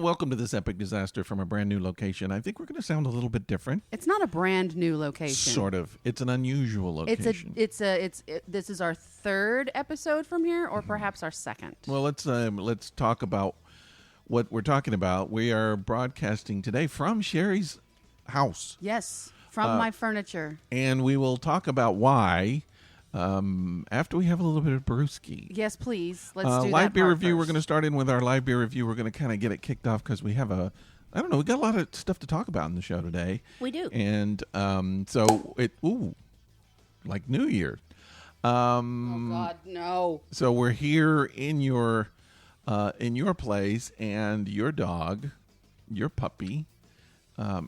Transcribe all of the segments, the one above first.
welcome to this epic disaster from a brand new location. I think we're going to sound a little bit different. It's not a brand new location. Sort of. It's an unusual location. This is our third episode from here, or perhaps our second. Well, let's talk about what we're talking about. We are broadcasting today from Cheri's house. Yes, from my furniture. And we will talk about why after we have a little bit of brewski. Yes, please. Let's do that live beer part review. first. We're going to start in with our live beer review. We're going to kind of get it kicked off because we have we got a lot of stuff to talk about in the show today. We do. And like New Year. Oh God, no. So we're here in your place, and your dog, your puppy,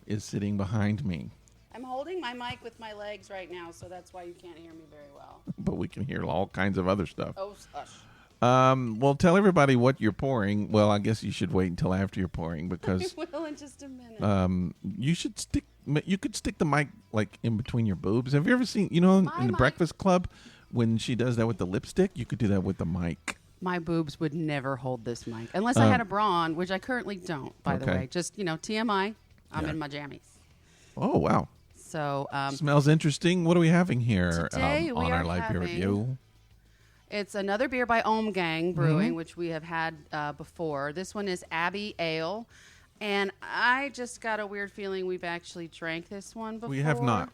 is sitting behind me. I'm holding my mic with my legs right now, so that's why you can't hear me very well. But we can hear all kinds of other stuff. Oh, hush. Well, tell everybody what you're pouring. Well, I guess you should wait until after you're pouring because I will in just a minute. you could stick the mic like in between your boobs. Have you ever seen, in the Breakfast Club when she does that with the lipstick? You could do that with the mic. My boobs would never hold this mic unless I had a bra on, which I currently don't, by the way. Just, TMI. I'm in my jammies. Oh, wow. So smells interesting. What are we having here today on our live beer review? It's another beer by Ommegang Brewing, which we have had before. This one is Abbey Ale, and I just got a weird feeling we've actually drank this one before. We have not.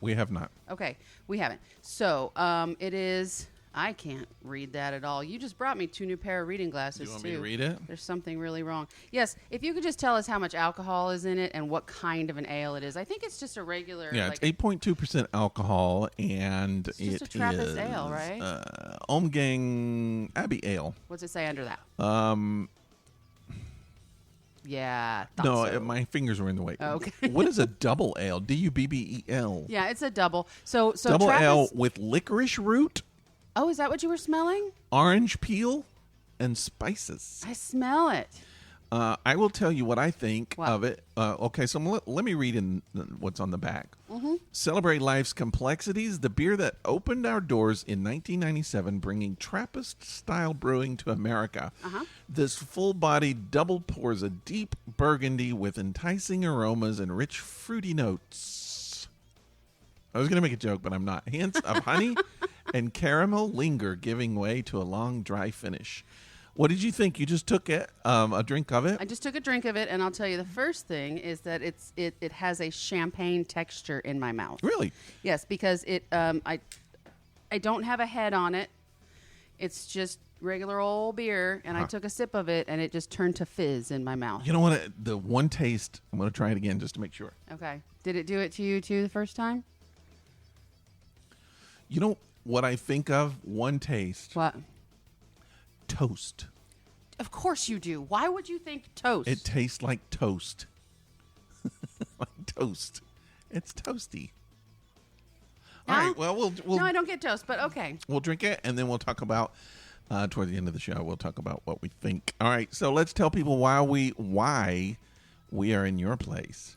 Okay, we haven't. So it is. I can't read that at all. You just brought me 2 new pair of reading glasses, you want me to read it? There's something really wrong. Yes, if you could just tell us how much alcohol is in it and what kind of an ale it is. I think it's just a regular... Yeah, it's 8.2% alcohol, and it's just a Trappist ale, right? Ommegang Abbey Ale. What's it say under that? Yeah. No, my fingers were in the way. Oh, okay. What is a double ale? Dubbel. Yeah, it's a double. So double Trappist... ale with licorice root. Oh, is that what you were smelling? Orange peel and spices. I smell it. I will tell you what I think of it. Okay, so let me read in what's on the back. Mm-hmm. Celebrate life's complexities. The beer that opened our doors in 1997, bringing Trappist-style brewing to America. Uh-huh. This full-bodied double pours a deep burgundy with enticing aromas and rich fruity notes. I was going to make a joke, but I'm not. Hints of honey and caramel linger, giving way to a long, dry finish. What did you think? You just took a drink of it? I just took a drink of it, and I'll tell you the first thing is that it has a champagne texture in my mouth. Really? Yes, because I don't have a head on it. It's just regular old beer, and I took a sip of it, and it just turned to fizz in my mouth. You know what? The one taste, I'm going to try it again just to make sure. Okay. Did it do it to you, too, the first time? You know what I think of? One taste. What? Toast. Of course you do. Why would you think toast? It tastes like toast. Like toast. It's toasty. No? All right. Well, we'll. No, I don't get toast, but okay. We'll drink it, and then we'll talk about, toward the end of the show, we'll talk about what we think. All right. So let's tell people why we are in your place.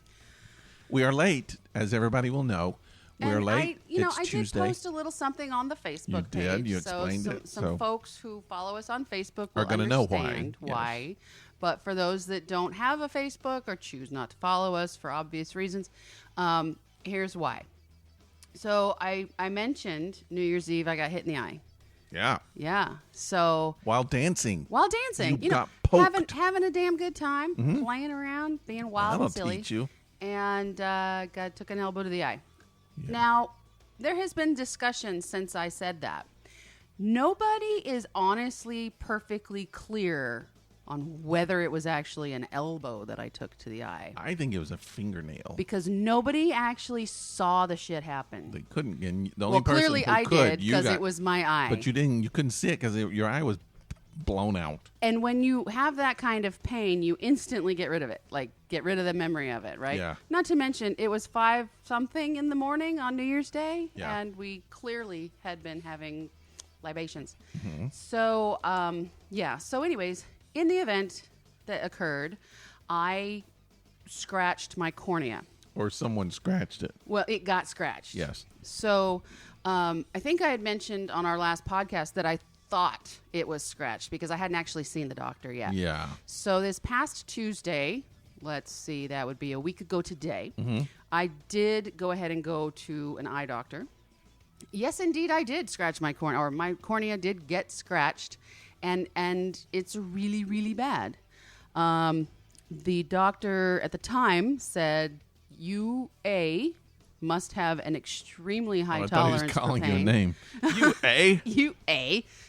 We are late, as everybody will know. We're late. I Tuesday. did post a little something on the Facebook page. You did. You explained it. Some folks who follow us on Facebook will are going to know understand why. Yes. But for those that don't have a Facebook or choose not to follow us for obvious reasons, here's why. So I mentioned New Year's Eve I got hit in the eye. Yeah. Yeah. So while dancing. You got poked. having a damn good time, playing around, being wild and silly. That'll teach you. And took an elbow to the eye. Yeah. Now, there has been discussion since I said that. Nobody is honestly perfectly clear on whether it was actually an elbow that I took to the eye. I think it was a fingernail. Because nobody actually saw the shit happen. They couldn't. And the only person clearly who I could, did because it was my eye. But you didn't. You couldn't see it because your eye was blown out. And when you have that kind of pain, you instantly get rid of it. Like, get rid of the memory of it, right? Yeah. Not to mention, it was 5-something in the morning on New Year's Day. Yeah. And we clearly had been having libations. Mm-hmm. So, So anyways, in the event that occurred, I scratched my cornea. Or someone scratched it. Well, it got scratched. Yes. So, I think I had mentioned on our last podcast that I thought it was scratched because I hadn't actually seen the doctor yet. Yeah. So this past Tuesday, let's see, that would be a week ago today, Mm-hmm. I did go ahead and go to an eye doctor. Yes, indeed, I did scratch my cornea, or my cornea did get scratched, and it's really, really bad. The doctor at the time said, "You must have an extremely high I tolerance thought he was calling for you a pain." name. You A? You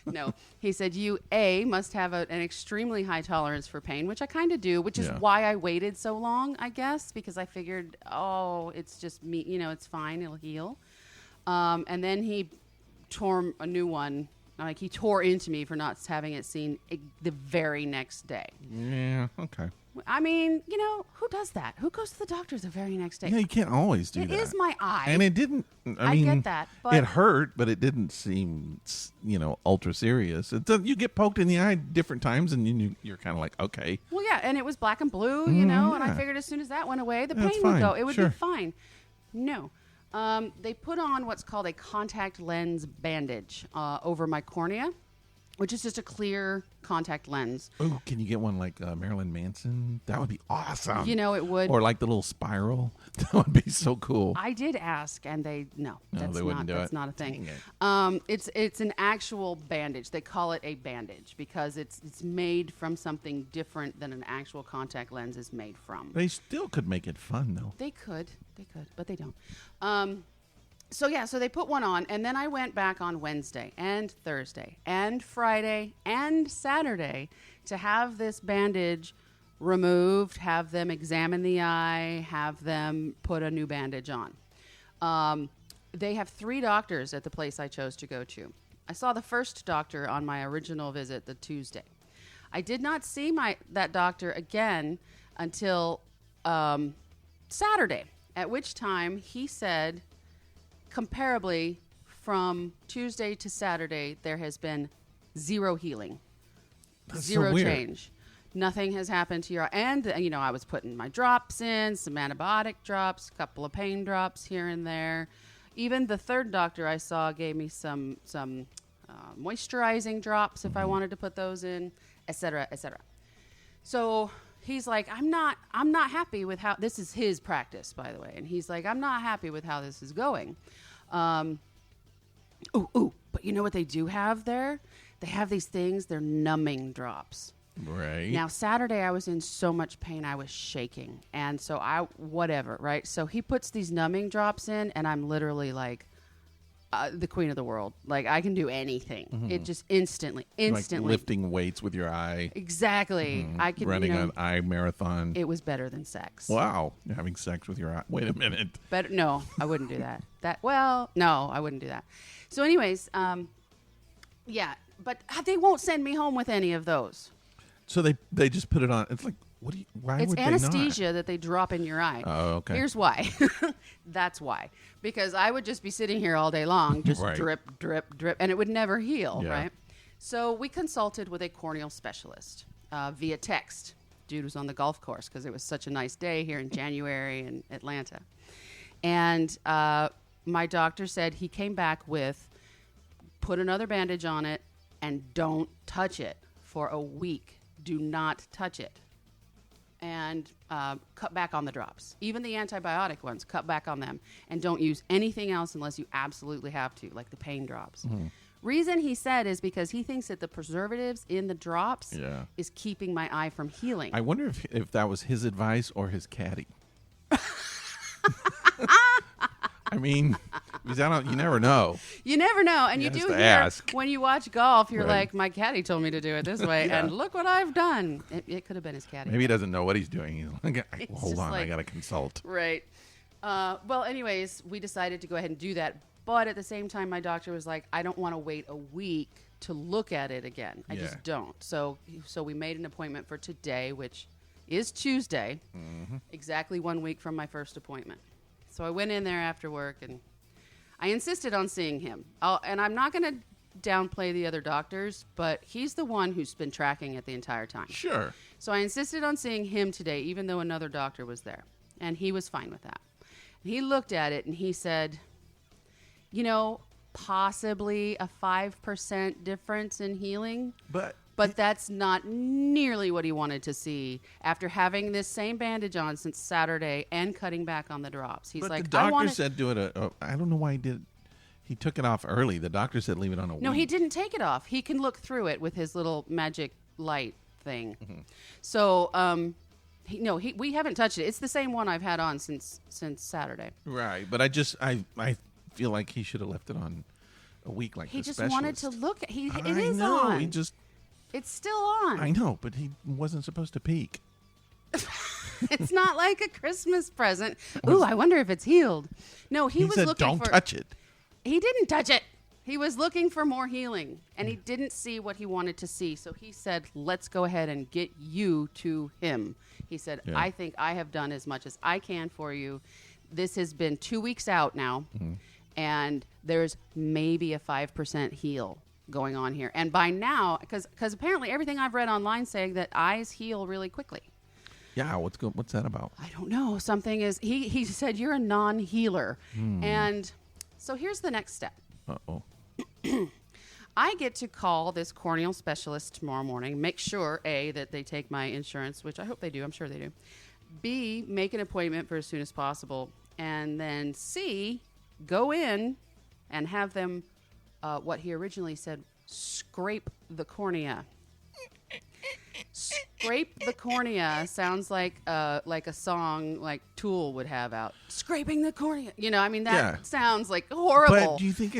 No, he said you must have an extremely high tolerance for pain, which I kind of do, which is Yeah. why I waited so long, I guess, because I figured, it's just me, it's fine, it'll heal. And then he tore a new one. Like, he tore into me for not having it seen the very next day. Yeah, okay. I mean, who does that? Who goes to the doctor the very next day? Yeah, you can't always do that. It is my eye. And it didn't, I mean, get that, but it hurt, but it didn't seem, ultra serious. You get poked in the eye different times, and you're kind of like, okay. Well, yeah, and it was black and blue, and I yeah. figured as soon as that went away, the That's pain would fine. go. It would Sure. be fine. No. They put on what's called a contact lens bandage over my cornea, which is just a clear contact lens. Oh, can you get one like Marilyn Manson? That would be awesome. It would. Or like the little spiral. That would be so cool. I did ask, and they they wouldn't do that's it. not a thing. Dang It's an actual bandage. They call it a bandage because it's made from something different than an actual contact lens is made from. They still could make it fun, though. They could, but they don't. So they put one on, and then I went back on Wednesday and Thursday and Friday and Saturday to have this bandage removed, have them examine the eye, have them put a new bandage on. They have 3 doctors at the place I chose to go to. I saw the first doctor on my original visit the Tuesday. I did not see that doctor again until Saturday, at which time he said, comparably, from Tuesday to Saturday, there has been 0 healing. That's so 0 weird. change. Nothing has happened to your... And, I was putting my drops in, some antibiotic drops, a couple of pain drops here and there. Even the third doctor I saw gave me some moisturizing drops if I wanted to put those in, et cetera, et cetera. So he's like, I'm not happy with how... This is his practice, by the way. And he's like, I'm not happy with how this is going. But you know what they do have there? They have these things, they're numbing drops. Right. Now, Saturday, I was in so much pain, I was shaking. And so right? So he puts these numbing drops in, and I'm literally like the queen of the world. Like, I can do anything. Mm-hmm. It just instantly. Like lifting weights with your eye. Exactly. Mm-hmm. I could, running an eye marathon. It was better than sex. Wow. You're having sex with your eye. Wait a minute. No, I wouldn't do that. No, I wouldn't do that. So anyways, yeah, but they won't send me home with any of those. So they just put it on. It's like, why it's would they anesthesia not? that they drop in your eye. Oh, okay. Here's why. That's why. Because I would just be sitting here all day long, just Right. drip, drip, drip, and it would never heal, Yeah. right? So we consulted with a corneal specialist via text. Dude was on the golf course because it was such a nice day here in January in Atlanta. And my doctor said he came back with, put another bandage on it and don't touch it for a week. Do not touch it. And cut back on the drops. Even the antibiotic ones, cut back on them. And don't use anything else unless you absolutely have to, like the pain drops. Mm-hmm. Reason he said is because he thinks that the preservatives in the drops is keeping my eye from healing. I wonder if that was his advice or his caddy. I mean, because you never know. You never know. And you He do has to hear, ask. when you watch golf, you're Right. like, my caddy told me to do it this way, Yeah. and look what I've done. It could have been his caddy. Maybe he doesn't know what he's doing. He's like, It's hold just on, I like- got to consult. Right. Well, anyways, we decided to go ahead and do that. But at the same time, my doctor was like, I don't want to wait a week to look at it again. I Yeah. just don't. So we made an appointment for today, which is Tuesday, exactly 1 week from my first appointment. So I went in there after work, and I insisted on seeing him. And I'm not going to downplay the other doctors, but he's the one who's been tracking it the entire time. Sure. So I insisted on seeing him today, even though another doctor was there. And he was fine with that. And he looked at it and he said, possibly a 5% difference in healing. But But that's not nearly what he wanted to see after having this same bandage on since Saturday and cutting back on the drops. He's But like, the doctor said do it. I don't know why he did. He took it off early. The doctor said leave it on a week. No, he didn't take it off. He can look through it with his little magic light thing. So, we haven't touched it. It's the same one I've had on since Saturday. Right, but I feel like he should have left it on a week like he the just specialist. wanted to look. It I is know, on. It's still on. I know, but he wasn't supposed to peek. It's not like a Christmas present. Ooh, I wonder if it's healed. No, he was said, looking "Don't for. touch it." He didn't touch it. He was looking for more healing, and he didn't see what he wanted to see. So he said, let's go ahead and get you to him. He said, I think I have done as much as I can for you. This has been 2 weeks out now, and there's maybe a 5% heal going on here. And by now, because apparently everything I've read online saying that eyes heal really quickly. Yeah, what's that about? I don't know. Something is, he said, you're a non-healer. And so here's the next step. Uh-oh. I get to call this corneal specialist tomorrow morning, make sure, A, that they take my insurance, which I hope they do. I'm sure they do. B, make an appointment for as soon as possible. And then C, go in and have them, what he originally said, scrape the cornea. Scrape the cornea sounds like a song like Tool would have out. Scraping the cornea. That sounds like horrible. But do you think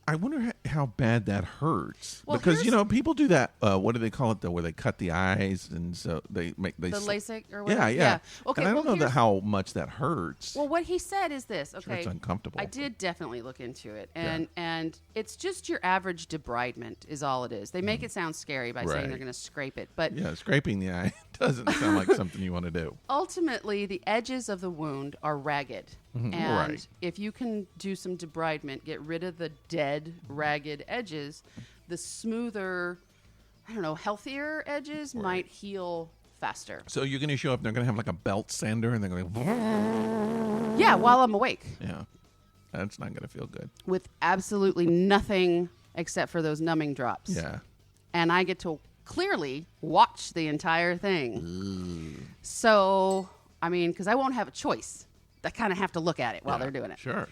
I wonder how bad that hurts. Well, because, people do that. What do they call it, though, where they cut the eyes and so they LASIK or whatever? Yeah. Okay, and I don't know how much that hurts. Well, what he said is this. Okay. Sure, it's uncomfortable. I did definitely look into it. And it's just your average debridement is all it is. They make it sound scary by saying they're going to scrape it. But yeah, scraping the eye doesn't sound like something you want to do. Ultimately, the edges of the wound are ragged. And if you can do some debridement, get rid of the dead, ragged edges, the smoother, healthier edges might heal faster. So you're going to show up, they're going to have like a belt sander, and they're going to Yeah, while I'm awake. Yeah. That's not going to feel good. With absolutely nothing except for those numbing drops. Yeah. And I get to clearly watch the entire thing. So, because I won't have a choice. I kind of have to look at it while they're doing it. Sure.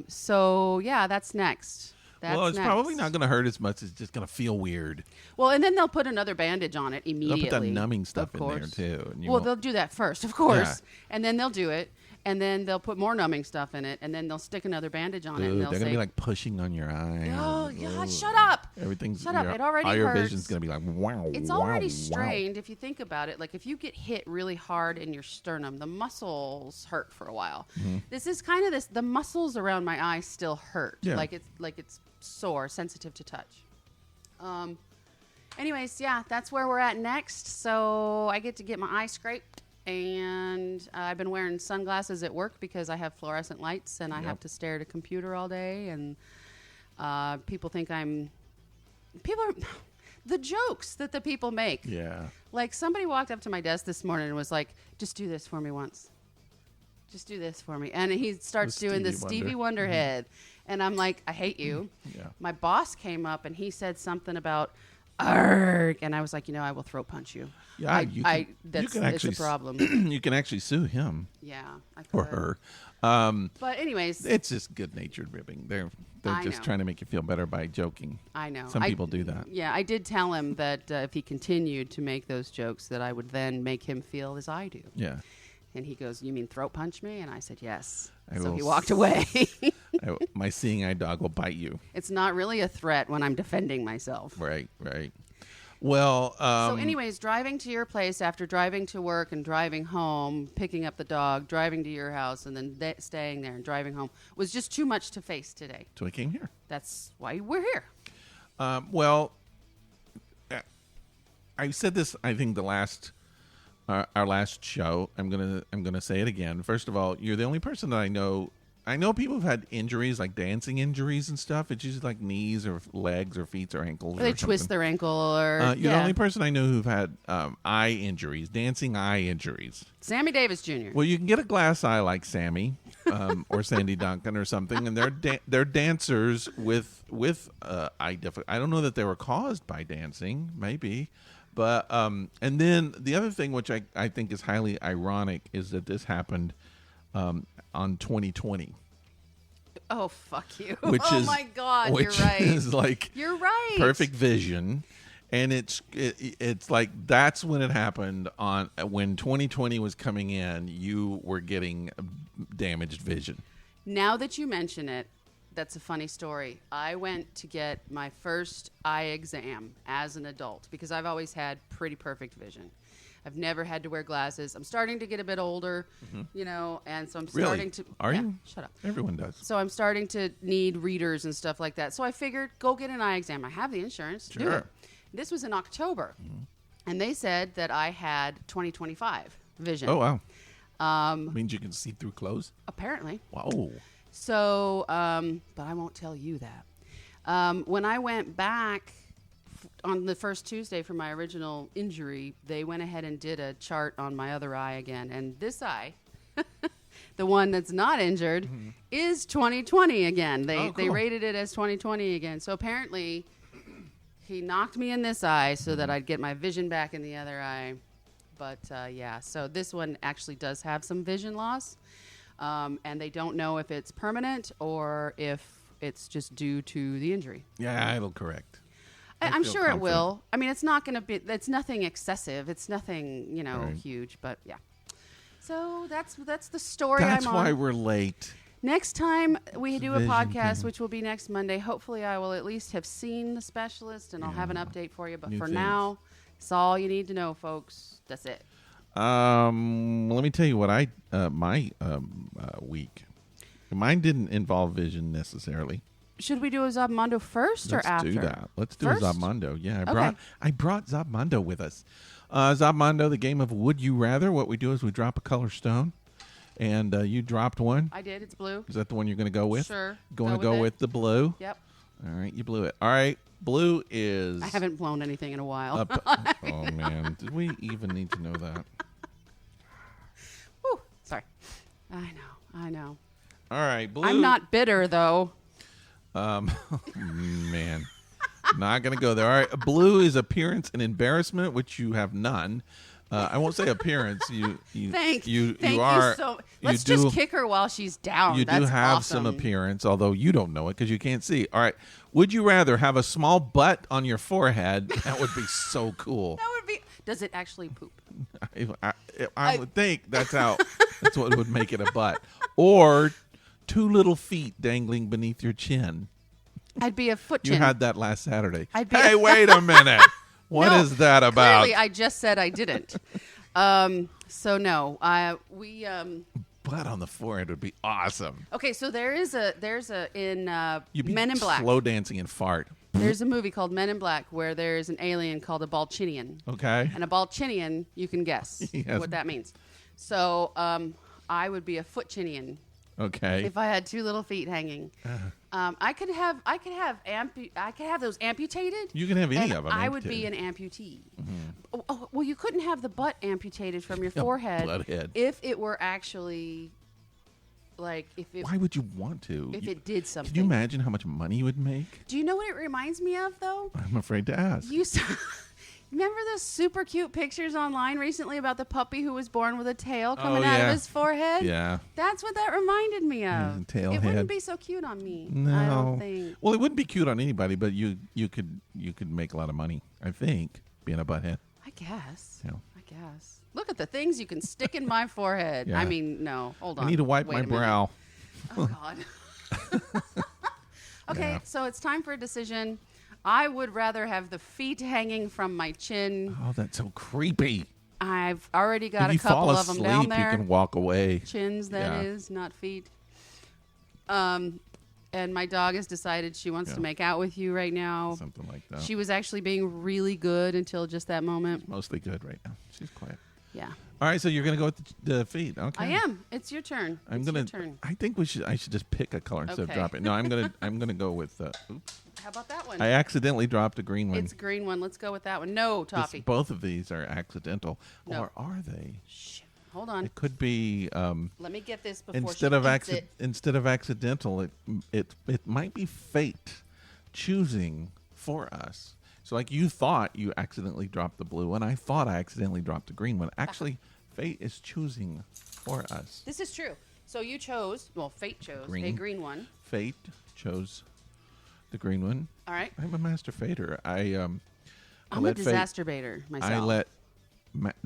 So, yeah, that's next. It's probably not going to hurt as much. It's just going to feel weird. Well, and then they'll put another bandage on it immediately. They'll put that numbing stuff in there, too. And they'll do that first, of course. Yeah. And then they'll do it. And then they'll put more numbing stuff in it. And then they'll stick another bandage on it. And they're going to be like pushing on your eye. Oh, God, shut up. Everything's It already all your hurts. vision's going to be like, wow. It's already strained if you think about it. Like if you get hit really hard in your sternum, the muscles hurt for a while. This is kind of the muscles around my eye still hurt. Yeah. Like it's sore, sensitive to touch. Anyways, yeah, that's where we're at next. So I get to get my eye scraped. And I've been wearing sunglasses at work because I have fluorescent lights and I have to stare at a computer all day. And people think the jokes that the people make. Yeah. Like somebody walked up to my desk this morning and was like, just do this for me once. Just do this for me. And he starts doing the Stevie Wonder head. And I'm like, I hate you. Yeah. My boss came up and he said something about, arg, and I was like, I will throat punch you. Yeah, it's a problem. You can actually sue him. Yeah, I could. Or her. But anyways, it's just good-natured ribbing. They're just trying to make you feel better by joking. I know. Some people do that. Yeah, I did tell him that if he continued to make those jokes, that I would then make him feel as I do. Yeah. And he goes, "You mean throat punch me?" And I said, "Yes." So he walked away. My seeing eye dog will bite you. It's not really a threat when I'm defending myself. Right. Well, so anyways, driving to your place after driving to work and driving home, picking up the dog, driving to your house, and then staying there and driving home was just too much to face today. So I came here. That's why we're here. Well, I said this, I think our last show. I'm gonna say it again. First of all, you're the only person that I know. I know people have had injuries, like dancing injuries and stuff. It's usually like knees or legs or feet or ankles. Or they twist their ankle or... You're the only person I know who've had eye injuries, dancing eye injuries. Sammy Davis Jr. Well, you can get a glass eye like Sammy. or Sandy Duncan or something, and they're dancers with I don't know that they were caused by dancing, maybe, but and then the other thing which I think is highly ironic is that this happened on 2020. Oh, fuck you. My God, which you're right. is like you're right. perfect vision. And it's like that's when it happened when 2020 was coming in, you were getting damaged vision. Now that you mention it, that's a funny story. I went to get my first eye exam as an adult because I've always had pretty perfect vision. I've never had to wear glasses. I'm starting to get a bit older, and so I'm starting to... Are you? Shut up. Everyone does. So I'm starting to need readers and stuff like that. So I figured, go get an eye exam. I have the insurance. Sure. Do it. This was in October, and they said that I had 20/25 vision. Oh, wow. Means you can see through clothes? Apparently. Wow. So, but I won't tell you that. When I went back on the first Tuesday for my original injury, they went ahead and did a chart on my other eye again. And this eye, the one that's not injured, is 20/20 again. They rated it as 20/20 again. So apparently he knocked me in this eye so that I'd get my vision back in the other eye. But so this one actually does have some vision loss. And they don't know if it's permanent or if it's just due to the injury. Yeah, it'll correct. I'm sure it will. I mean, it's not going to be, it's nothing excessive. It's nothing, Right. huge, but yeah. So that's the story That's I'm on. why we're late. Next time we do a Vision podcast, thing. which will be next Monday, hopefully I will at least have seen the specialist and I'll have an update for you. But New for things. now, it's all you need to know, folks. That's it. Let me tell you what my week. Mine didn't involve vision necessarily. Should we do a Zabmondo first or after? Let's do that. Let's do First? a Zabmondo. Yeah, Okay. I brought Zabmondo with us. Zabmondo, the game of Would You Rather. What we do is we drop a color stone, and you dropped one. I did. It's blue. Is that the one you're going to go with? Sure. Going to Go go with with the blue. Yep. All right, you blew it. All right, blue is. I haven't blown anything in a while. Oh man, did we even need to know that? Whew, sorry. I know. All right, blue. I'm not bitter, though. Man, not gonna go there. All right, blue is appearance and embarrassment, which you have none. I won't say appearance. You Thank you are. so. Let's do, just kick her while she's down. You That's do have awesome. some appearance, although you don't know it because you can't see. All right, would you rather have a small butt on your forehead? That would be so cool. That would be. Does it actually poop? I would think that's what would make it a butt, or two little feet dangling beneath your chin. I'd be a foot chin. You had that last Saturday. I'd be Hey, wait a minute. What is that about? Clearly, I just said I didn't. So no, we. Butt on the forehead would be awesome. Okay, so there's a in You'd be Men in Black. slow dancing and fart. There's a movie called Men in Black where there's an alien called a Balchinian. Okay. And a Balchinian, you can guess Yes. what that means. So I would be a footchinian Okay. if I had two little feet hanging. I could have those amputated. You can have any and of them. I would be an amputee. Mm-hmm. Well, you couldn't have the butt amputated from your forehead butthead. if it were actually like if it Why would you want to? if it did something. Can you imagine how much money you would make? Do you know what it reminds me of though? I'm afraid to ask. You saw, remember those super cute pictures online recently about the puppy who was born with a tail coming out of his forehead? Yeah. That's what that reminded me of. Tail It head. wouldn't be so cute on me. No. I don't think. Well, it wouldn't be cute on anybody, but you could make a lot of money. I think being a butthead. I guess. Yeah. I guess. Look at the things you can stick in my forehead. Yeah. I mean, no. Hold on. I need to wipe Wait my a minute. brow. Oh, God. Okay, Yeah. so it's time for a decision. I would rather have the feet hanging from my chin. Oh, that's so creepy. I've already got if a you couple fall of asleep, them down there. you can walk away. Chins, that Yeah. is, not feet. And my dog has decided she wants to Yeah. make out with you right now. Something like that. She was actually being really good until just that moment. Mostly good right now. She's quiet. Yeah. All right, so you're gonna go with the feet. Okay. I am. It's your turn. I'm It's gonna. your turn. I think I should just pick a color instead of Okay. dropping. No, I'm gonna go with. Oops. How about that one? I accidentally dropped a green one. It's a green one. Let's go with that one. No, Toffee. Both of these are accidental, No. or are they? Shit. Hold on. It could be Let me get this before instead of accidental. It might be fate choosing for us. So like you thought you accidentally dropped the blue one. I thought I accidentally dropped the green one. Actually, fate is choosing for us. This is true. So you chose, fate chose a green one. Fate chose the green one. All right. I'm a master fader. I'm a disaster baiter myself. I let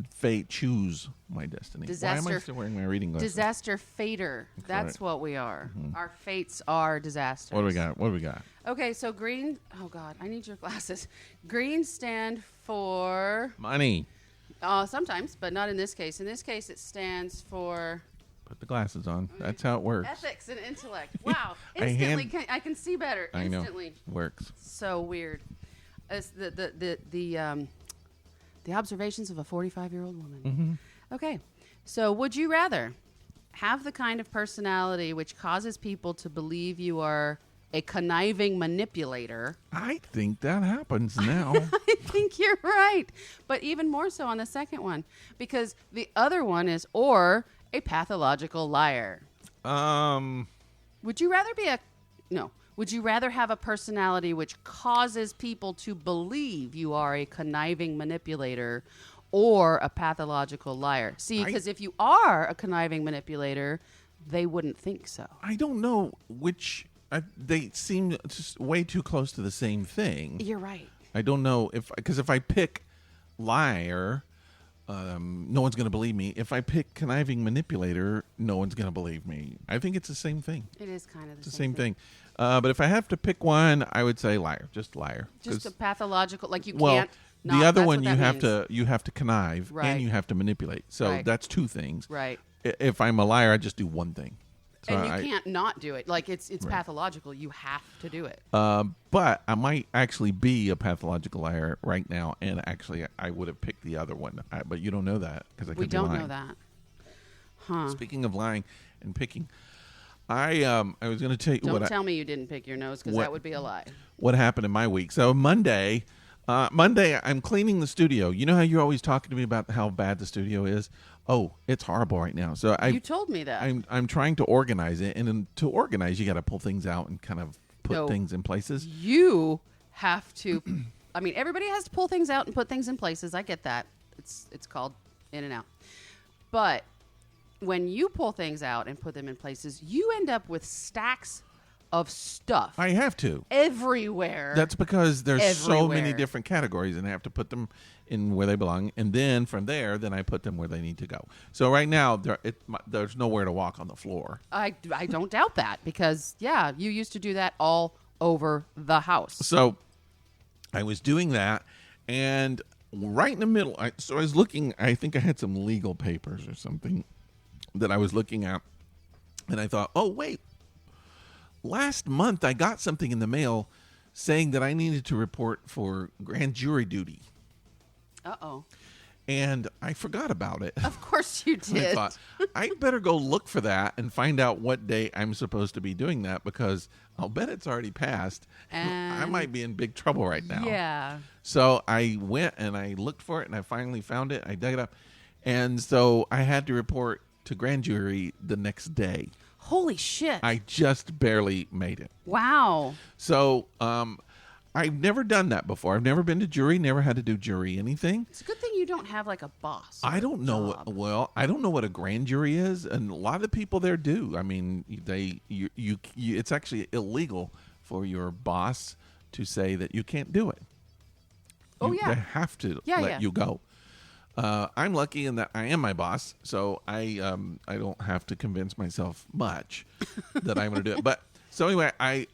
fate choose my destiny. Why am I still wearing my reading glasses? Disaster fader. That's what we are. Mm-hmm. Our fates are disasters. What do we got? Okay, so green. Oh, God. I need your glasses. Green stand for... money. Sometimes, but not in this case. In this case, it stands for... Put the glasses on. That's how it works. Ethics and intellect. Wow. Instantly, I can see better. Instantly. I know. Works. So weird. It's the observations of a 45-year-old woman. Mm-hmm. Okay. So would you rather have the kind of personality which causes people to believe you are a conniving manipulator? I think that happens now. I think you're right. But even more so on the second one. Because the other one is, or a pathological liar. Would you rather be Would you rather have a personality which causes people to believe you are a conniving manipulator or a pathological liar? See, because if you are a conniving manipulator, they wouldn't think so. I don't know which. They seem just way too close to the same thing. You're right. I don't know because if I pick liar, no one's going to believe me. If I pick conniving manipulator, no one's going to believe me. I think it's the same thing. It is kind of the same thing. But if I have to pick one, I would say liar. Just liar. Just a pathological, like you well, can't. The other one you have to connive right. and you have to manipulate. So right. that's two things. Right. If I'm a liar, I just do one thing. So and you can't not do it. Like it's right. pathological. You have to do it. But I might actually be a pathological liar right now, and actually I would have picked the other one. But you don't know that because I could be lying. We don't know that. Huh. Speaking of lying and picking, I was going to tell you. Don't tell me you didn't pick your nose because that would be a lie. What happened in my week? So Monday, I'm cleaning the studio. You know how you're always talking to me about how bad the studio is? Oh, it's horrible right now. So you told me that. I'm trying to organize it, and to organize, you got to pull things out and kind of put things in places. You have to. I mean, everybody has to pull things out and put things in places. I get that. It's called in and out. But when you pull things out and put them in places, you end up with stacks of stuff. I have to. Everywhere. That's because there's so many different categories, and I have to put them in where they belong, and then from there, I put them where they need to go. So right now, there's nowhere to walk on the floor. I don't doubt that because, yeah, you used to do that all over the house. So I was doing that, and right in the middle, I was looking, I think I had some legal papers or something that I was looking at, and I thought, oh, wait. Last month, I got something in the mail saying that I needed to report for grand jury duty. Uh-oh. And I forgot about it. Of course you did. I thought, I better go look for that and find out what day I'm supposed to be doing that because I'll bet it's already passed. And I might be in big trouble right now. Yeah. So I went and I looked for it and I finally found it. I dug it up. And so I had to report to grand jury the next day. Holy shit. I just barely made it. Wow. So I've never done that before. I've never been to jury, never had to do jury anything. It's a good thing you don't have like a boss. I don't know. I don't know what a grand jury is, and a lot of the people there do. I mean, it's actually illegal for your boss to say that you can't do it. They have to let you go. I'm lucky in that I am my boss, so I don't have to convince myself much that I'm going to do it. But so anyway, I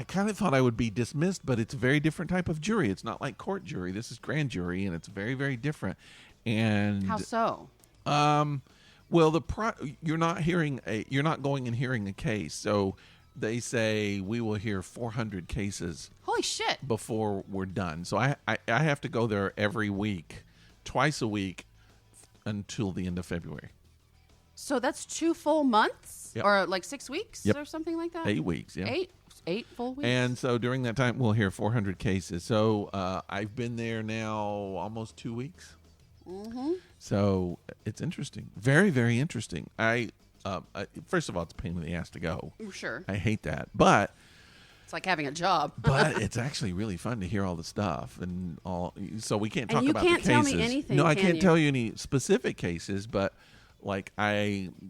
kind of thought I would be dismissed, but it's a very different type of jury. It's not like court jury. This is grand jury, and it's very, very different. And how so? Well, you're not going and hearing a case, so they say we will hear 400 cases. Holy shit! Before we're done, so I have to go there every week. Twice a week until the end of February. So that's 2 full months? Yep. Or like 6 weeks Yep. or something like that? 8 weeks, yeah. 8 full weeks? And so during that time, we'll hear 400 cases. So I've been there now almost 2 weeks. Mm-hmm. So it's interesting. Very, very interesting. First of all, it's a pain in the ass to go. Sure. I hate that. But it's like having a job. but it's actually really fun to hear all the stuff and all. So we can't talk you about can't the cases. tell me anything, No, I can can't you? tell you any specific cases, but like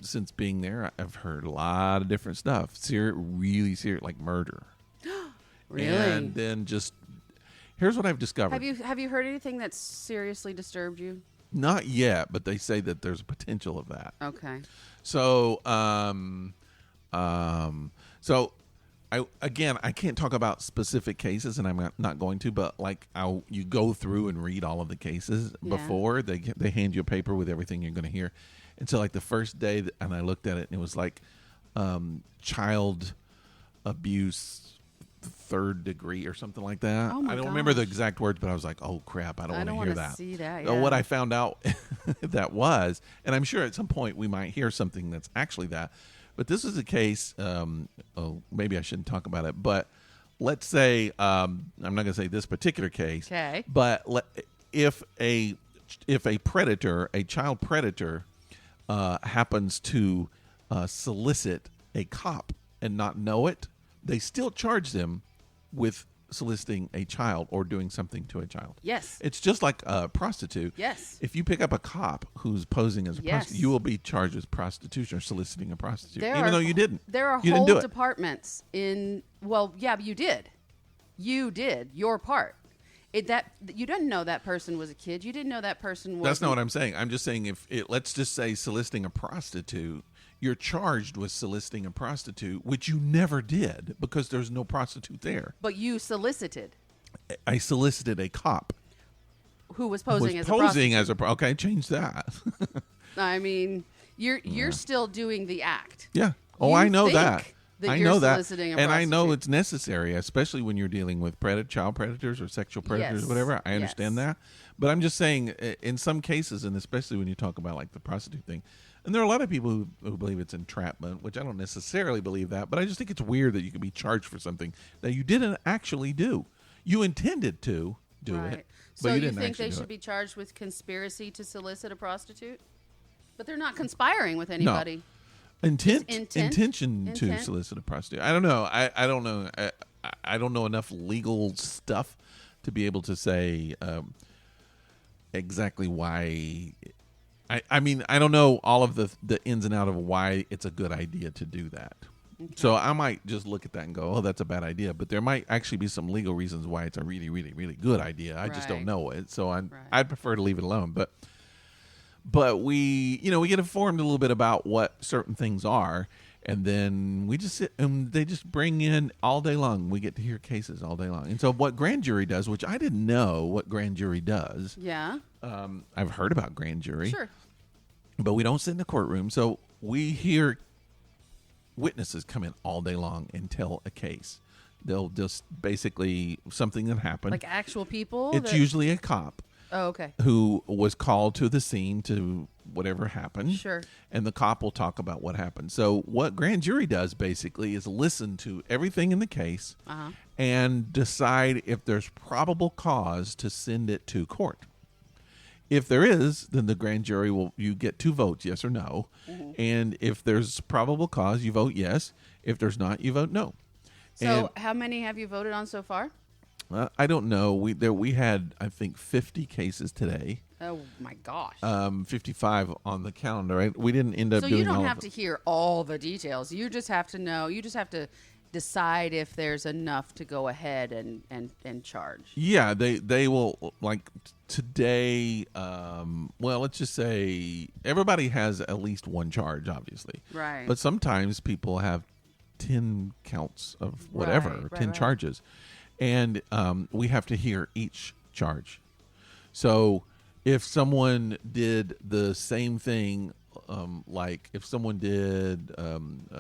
since being there, I've heard a lot of different stuff. Really serious, like murder. Really? And then just here's what I've discovered. Have you heard anything that's seriously disturbed you? Not yet, but they say that there's a potential of that. Okay. So, so I can't talk about specific cases, and I'm not going to. But like, you go through and read all of the cases before they hand you a paper with everything you're going to hear. And so, like the first day, and I looked at it, and it was like child abuse. Third degree or something like that. Oh my I don't remember the gosh. exact words, but I was like, "Oh crap, I don't want to hear that." See that. So Yeah. what I found out that was, and I'm sure at some point we might hear something that's actually that, but this is a case. Maybe I shouldn't talk about it, but let's say I'm not going to say this particular case. Okay. But if a predator, a child predator, happens to solicit a cop and not know it, they still charge them with soliciting a child or doing something to a child. Yes. It's just like a prostitute. Yes. If you pick up a cop who's posing as a Yes. prostitute, you will be charged with prostitution or soliciting a prostitute, There even are- though you didn't. There are You whole didn't do it. departments in. Well, yeah, but you did. You did your part. You didn't know that person was a kid. You didn't know that person was. That's not what I'm saying. I'm just saying let's just say soliciting a prostitute, you're charged with soliciting a prostitute, which you never did because there's no prostitute there. But you solicited. I solicited a cop. Who was posing was as a prostitute. posing as a okay, change that. I mean, you're still doing the act. Yeah. Oh, You I know think that. I you're know that, soliciting a and I know prostitute. it's necessary, especially when you're dealing with child predators or sexual predators, Yes. or whatever. I understand Yes. that, but I'm just saying, in some cases, and especially when you talk about like the prostitute thing, and there are a lot of people who believe it's entrapment, which I don't necessarily believe that, but I just think it's weird that you could be charged for something that you didn't actually do. You intended to do Right. it, but So you you didn't think actually they do should it. be charged with conspiracy to solicit a prostitute? But they're not conspiring with anybody. Intention to Intent? solicit a prostitute. I don't know. I don't know. I don't know enough legal stuff to be able to say exactly why. I mean, I don't know all of the ins and out of why it's a good idea to do that. Okay. So I might just look at that and go, "Oh, that's a bad idea." But there might actually be some legal reasons why it's a really, really, really good idea. I just don't Right. know it. So Right. I'd prefer to leave it alone. But we get informed a little bit about what certain things are, and then we just sit and they just bring in all day long. We get to hear cases all day long. And so what grand jury does, which I didn't know what grand jury does. Yeah. I've heard about grand jury. Sure. But we don't sit in the courtroom, so we hear witnesses come in all day long and tell a case. They'll just basically something that happened. Like actual people? It's usually a cop. Oh, okay. Who was called to the scene to whatever happened. Sure. And the cop will talk about what happened. So what grand jury does basically is listen to everything in the case and decide if there's probable cause to send it to court. If there is, then the grand jury you get 2 votes, yes or no. Mm-hmm. And if there's probable cause, you vote yes. If there's not, you vote no. So how many have you voted on so far? I don't know. We had, I think, 50 cases today. Oh my gosh. 55 on the calendar. We didn't end up So doing you don't all have of to it. hear all the details. You just have to know. You just have to decide if there's enough to go ahead and charge. Yeah, they will, like today, well, let's just say everybody has at least one charge, obviously. Right. But sometimes people have 10 counts of whatever, Right, 10 right. charges. And we have to hear each charge. So if someone did the same thing, like if someone did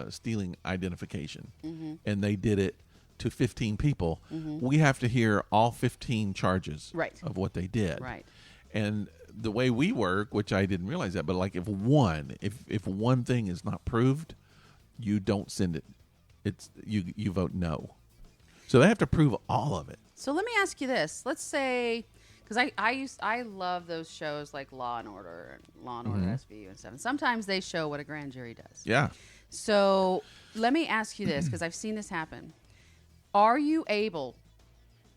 stealing identification and they did it to 15 people, we have to hear all 15 charges Right. of what they did. Right. And the way we work, which I didn't realize that, but like if one thing is not proved, you don't send it. It's you vote no. So they have to prove all of it. So let me ask you this. Let's say, Because I love those shows like Law and Order SVU and stuff. And sometimes they show what a grand jury does. Yeah. So let me ask you this, because I've seen this happen. Are you able,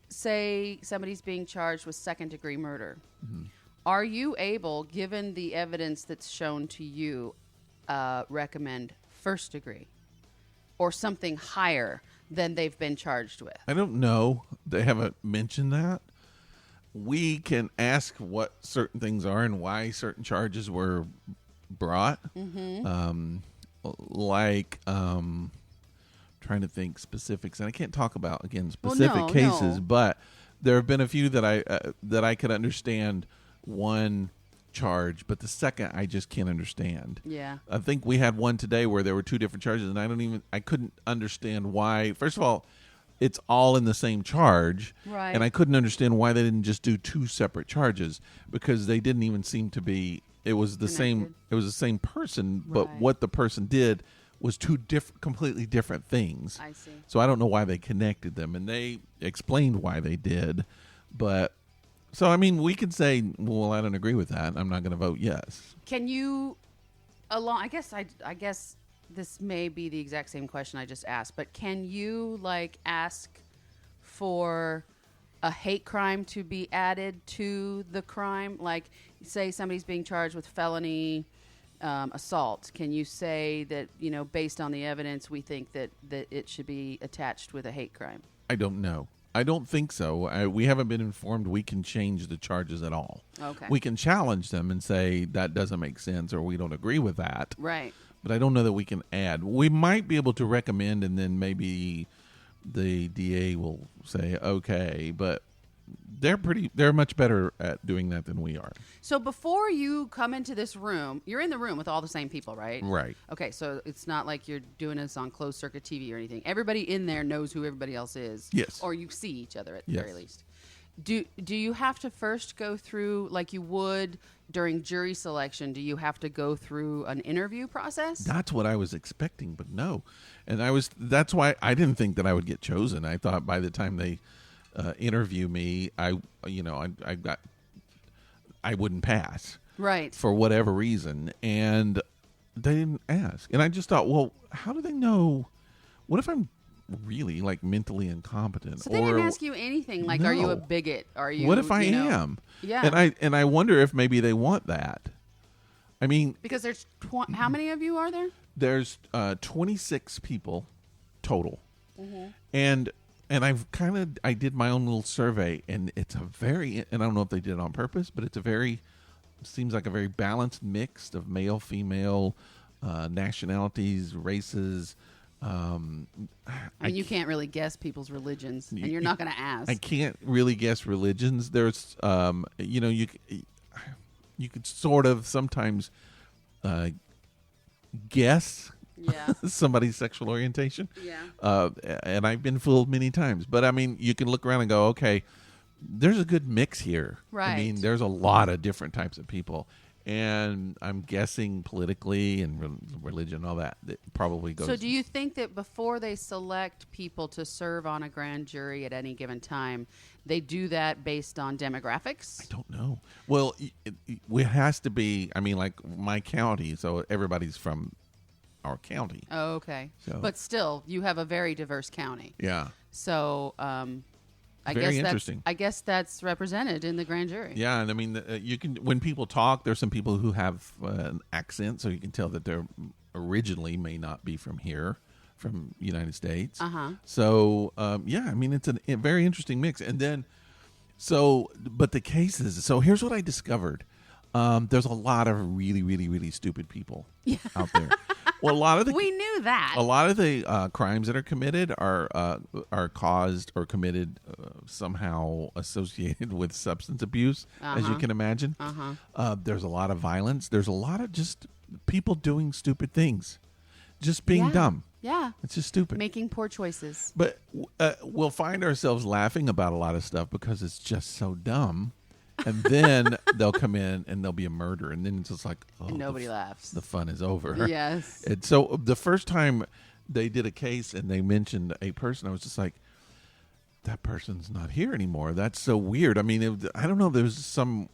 say somebody's being charged with second-degree murder, are you able, given the evidence that's shown to you, recommend first degree or something higher than they've been charged with? I don't know. They haven't mentioned that. We can ask what certain things are and why certain charges were brought. Trying to think specifics, and I can't talk about specific cases, but there have been a few that I could understand one charge, but the second I just can't understand. Yeah, I think we had one today where there were two different charges, and I couldn't understand why. First of all, it's all in the same charge, right? And I couldn't understand why they didn't just do two separate charges, because they didn't even seem to be. It was the same. It was the same person, but what the person did was two completely different things. I see. So I don't know why they connected them, and they explained why they did. But so I mean, we could say, well, I don't agree with that. I'm not going to vote yes. Can you, I guess this may be the exact same question I just asked, but can you ask for a hate crime to be added to the crime? Like, say somebody's being charged with felony assault. Can you say that, based on the evidence, we think that it should be attached with a hate crime? I don't know. I don't think so. We haven't been informed we can change the charges at all. Okay. We can challenge them and say that doesn't make sense or we don't agree with that. Right. But I don't know that we can add. We might be able to recommend, and then maybe the DA will say, okay, but they're much better at doing that than we are. So before you come into this room, you're in the room with all the same people, right? Right. Okay, so it's not like you're doing this on closed circuit TV or anything. Everybody in there knows who everybody else is. Yes. Or you see each other at the very least. Do you have to first go through, like you would during jury selection, do you have to go through an interview process? That's what I was expecting, but no. And that's why I didn't think that I would get chosen. I thought by the time they interview me, I wouldn't pass, right, for whatever reason, and they didn't ask. And I just thought, well, how do they know? What if I'm really mentally incompetent? So they didn't ask you anything like, no. Are you a bigot? Are you? What if I am? Yeah, and I wonder if maybe they want that. I mean, because there's how many of you are there? There's 26 people total, and I did my own little survey, and it's and I don't know if they did it on purpose, but seems like a very balanced mix of male, female, nationalities, races. I mean, you can't really guess people's religions, and you're not going to ask. I can't really guess religions. There's, you could sort of sometimes guess somebody's sexual orientation. Yeah. And I've been fooled many times. But, I mean, you can look around and go, okay, there's a good mix here. Right. I mean, there's a lot of different types of people. And I'm guessing politically and religion and all that, it probably goes. So do you think that before they select people to serve on a grand jury at any given time, they do that based on demographics? I don't know. Well, it has to be, I mean, like my county, so everybody's from our county. Oh, okay. So, but still, you have a very diverse county. Yeah. So, I guess that's represented in the grand jury. Yeah, and I mean, you can, when people talk, there's some people who have an accent, so you can tell that they're originally may not be from here, from United States. So, yeah, I mean, it's a very interesting mix. And then, but the cases. So here's what I discovered: there's a lot of really, really, really stupid people out there. Well, we knew that. A lot of the crimes that are committed are caused or committed somehow associated with substance abuse, as you can imagine. There's a lot of violence. There's a lot of just people doing stupid things, just being dumb. Yeah, it's just stupid, making poor choices. But we'll find ourselves laughing about a lot of stuff because it's just so dumb. And then they'll come in and there'll be a murder, and then it's just like, oh, and nobody laughs. The fun is over. Yes. And so the first time they did a case and they mentioned a person, I was just like, that person's not here anymore. That's so weird. I mean, I don't know. There's some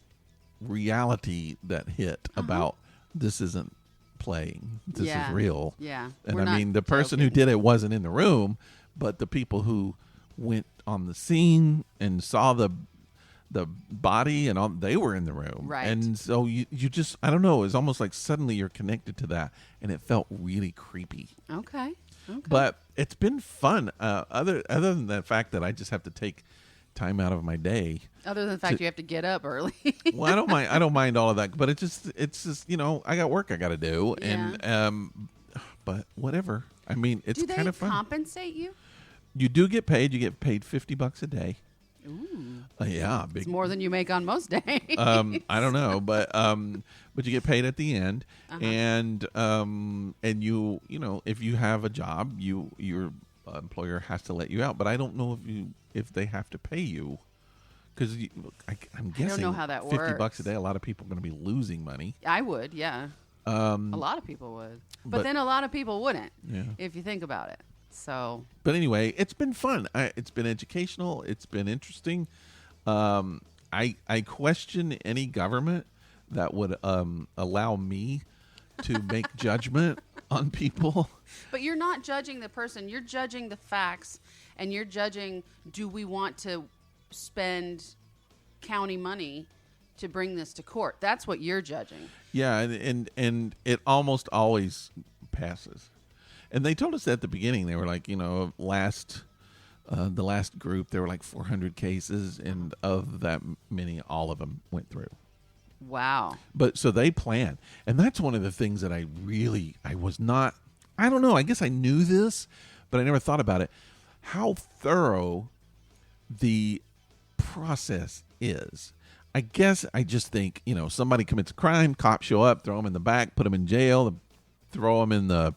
reality that hit about this isn't playing. This is real. Yeah. And I mean, the person who did it wasn't in the room, but the people who went on the scene and saw the body and all, they were in the room. Right. And so you just, I don't know, it's almost like suddenly you're connected to that, and it felt really creepy. Okay. But it's been fun. Other than the fact that I just have to take time out of my day. Other than the fact you have to get up early. Well, I don't mind all of that, but it's just I got work I got to do, and but whatever. I mean, it's kind of fun. Do they compensate you? You do get paid. You get paid $50 a day. Ooh. Yeah, big. It's more than you make on most days. I don't know, but you get paid at the end, and you if you have a job, your employer has to let you out. But I don't know if they have to pay you, because I'm guessing I don't know how that $50 works. a day. A lot of people are going to be losing money. I would, yeah. A lot of people would, but then a lot of people wouldn't. Yeah. If you think about it. So. But anyway, it's been fun. It's been educational. It's been interesting. I question any government that would allow me to make judgment on people. But you're not judging the person. You're judging the facts, and you're judging, do we want to spend county money to bring this to court? That's what you're judging. Yeah, and it almost always passes. And they told us at the beginning, they were like, the last group, there were like 400 cases, and of that many, all of them went through. Wow. But so they plan. And that's one of the things that I was not, I don't know, I guess I knew this, but I never thought about it. How thorough the process is. I guess I just think, somebody commits a crime, cops show up, throw them in the back, put them in jail, throw them in the